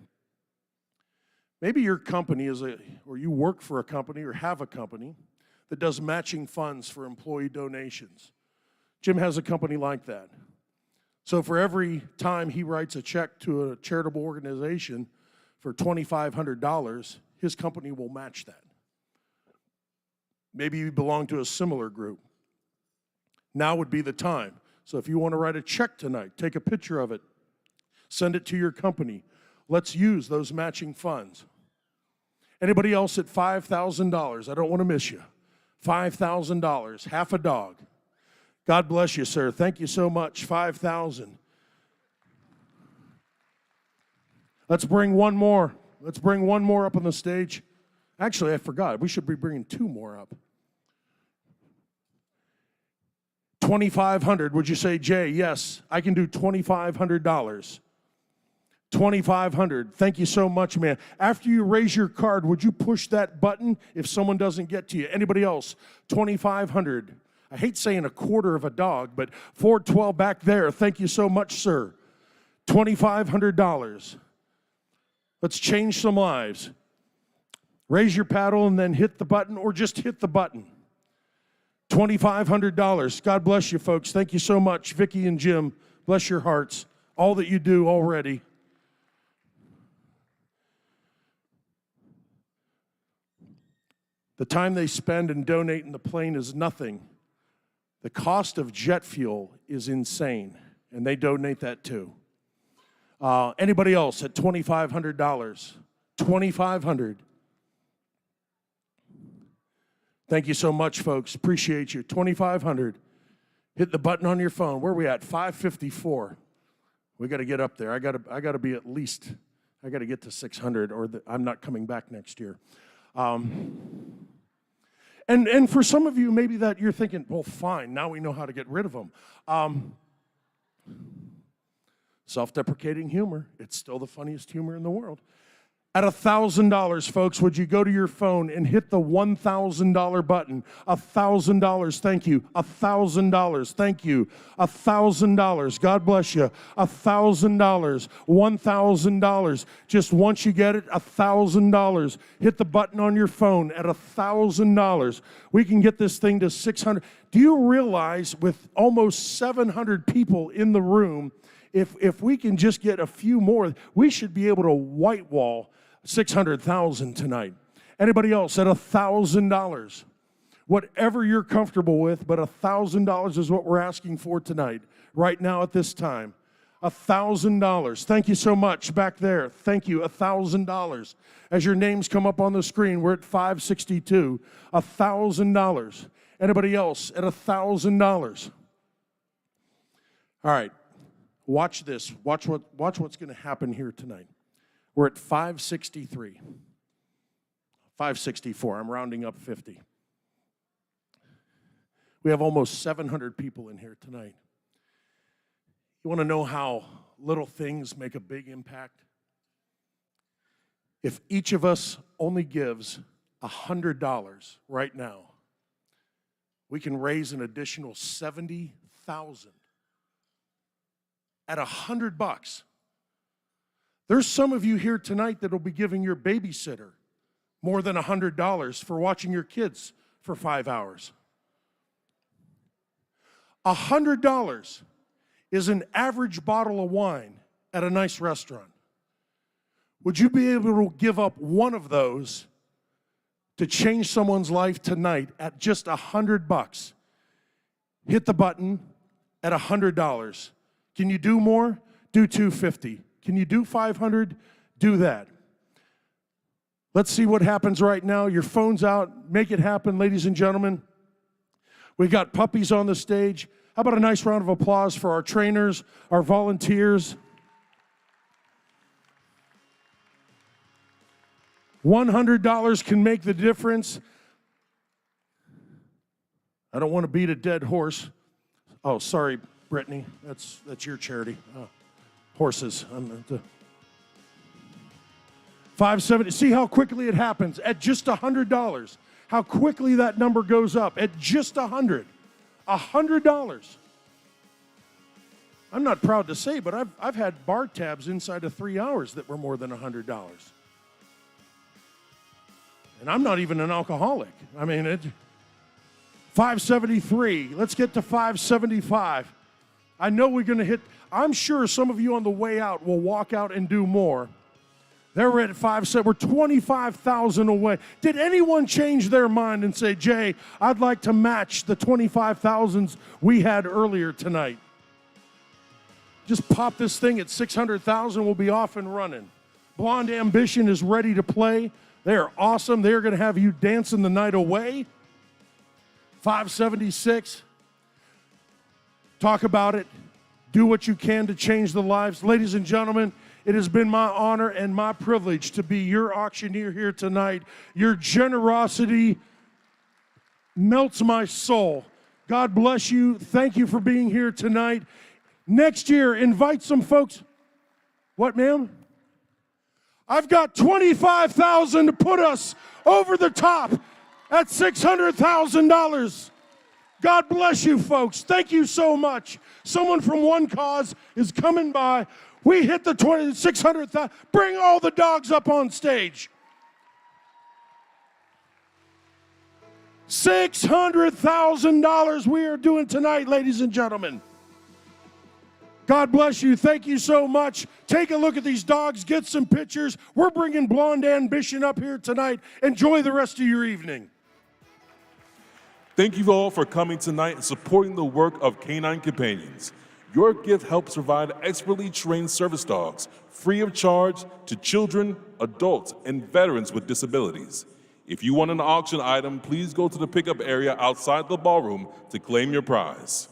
Maybe your company or you work for a company or have a company that does matching funds for employee donations. Jim has a company like that. So for every time he writes a check to a charitable organization for $2,500, his company will match that. Maybe you belong to a similar group. Now would be the time. So if you want to write a check tonight, take a picture of it, send it to your company. Let's use those matching funds. Anybody else at $5,000? I don't want to miss you. $5,000, half a dog. God bless you, sir. Thank you so much. $5,000. Let's bring one more. Let's bring one more up on the stage. Actually, I forgot. We should be bringing two more up. $2,500. Would you say, Jay? Yes, I can do $2,500. $2,500. Thank you so much, man. After you raise your card, would you push that button if someone doesn't get to you? Anybody else? $2,500. I hate saying a quarter of a dog, but 412 back there. Thank you so much, sir. $2,500. Let's change some lives. Raise your paddle and then hit the button, or just hit the button. $2,500. God bless you, folks. Thank you so much, Vicki and Jim. Bless your hearts. All that you do already. The time they spend and donate in the plane is nothing. The cost of jet fuel is insane, and they donate that too. Anybody else at $2,500? $2,500. Thank you so much, folks. Appreciate you. $2,500. Hit the button on your phone. Where are we at? 554. We got to get up there. I got to be at least. I got to get to 600, or I'm not coming back next year. And for some of you, maybe that you're thinking, well, fine. Now we know how to get rid of them. Self-deprecating humor. It's still the funniest humor in the world. At $1,000, folks, would you go to your phone and hit the $1,000 button? $1,000, thank you. $1,000, thank you. $1,000, God bless you. $1,000, $1,000. Just once you get it, $1,000. Hit the button on your phone at $1,000. We can get this thing to 600. Do you realize with almost 700 people in the room, if we can just get a few more, we should be able to white wall 600,000 tonight. Anybody else at $1,000? Whatever you're comfortable with, but $1,000 is what we're asking for tonight, right now at this time. $1,000. Thank you so much back there. Thank you. $1,000. As your names come up on the screen, we're at 562. $1,000. Anybody else at $1,000? All right. Watch this. Watch what's going to happen here tonight. We're at 563. 564. I'm rounding up 50. We have almost 700 people in here tonight. You want to know how little things make a big impact? If each of us only gives $100 right now, we can raise an additional $70,000. At $100. There's some of you here tonight that will be giving your babysitter more than $100 for watching your kids for 5 hours. $100 is an average bottle of wine at a nice restaurant. Would you be able to give up one of those to change someone's life tonight at just $100? Hit the button at $100. Can you do more? Do $250. Can you do $500? Do that. Let's see what happens right now. Your phone's out. Make it happen, ladies and gentlemen. We've got puppies on the stage. How about a nice round of applause for our trainers, our volunteers? $100 can make the difference. I don't want to beat a dead horse. Oh, sorry, Brittany. That's your charity. Horses. 570. See how quickly it happens at just $100. How quickly that number goes up at just 100. $100. I'm not proud to say, but I've had bar tabs inside of 3 hours that were more than $100. And I'm not even an alcoholic. I mean, $573. Let's get to $575. I know we're going to hit. I'm sure some of you on the way out will walk out and do more. They're at 5. We're 25,000 away. Did anyone change their mind and say, Jay, I'd like to match the 25,000s we had earlier tonight? Just pop this thing at 600,000. We'll be off and running. Blonde Ambition is ready to play. They are awesome. They're going to have you dancing the night away. 576. Talk about it. Do what you can to change the lives. Ladies and gentlemen, it has been my honor and my privilege to be your auctioneer here tonight. Your generosity melts my soul. God bless you. Thank you for being here tonight. Next year, invite some folks. What, ma'am? I've got 25,000 to put us over the top at $600,000. God bless you, folks. Thank you so much. Someone from One Cause is coming by. We hit the 600,000. Bring all the dogs up on stage. $600,000 we are doing tonight, ladies and gentlemen. God bless you. Thank you so much. Take a look at these dogs. Get some pictures. We're bringing Blonde Ambition up here tonight. Enjoy the rest of your evening. Thank you all for coming tonight and supporting the work of Canine Companions. Your gift helps provide expertly trained service dogs free of charge to children, adults, and veterans with disabilities. If you want an auction item, please go to the pickup area outside the ballroom to claim your prize.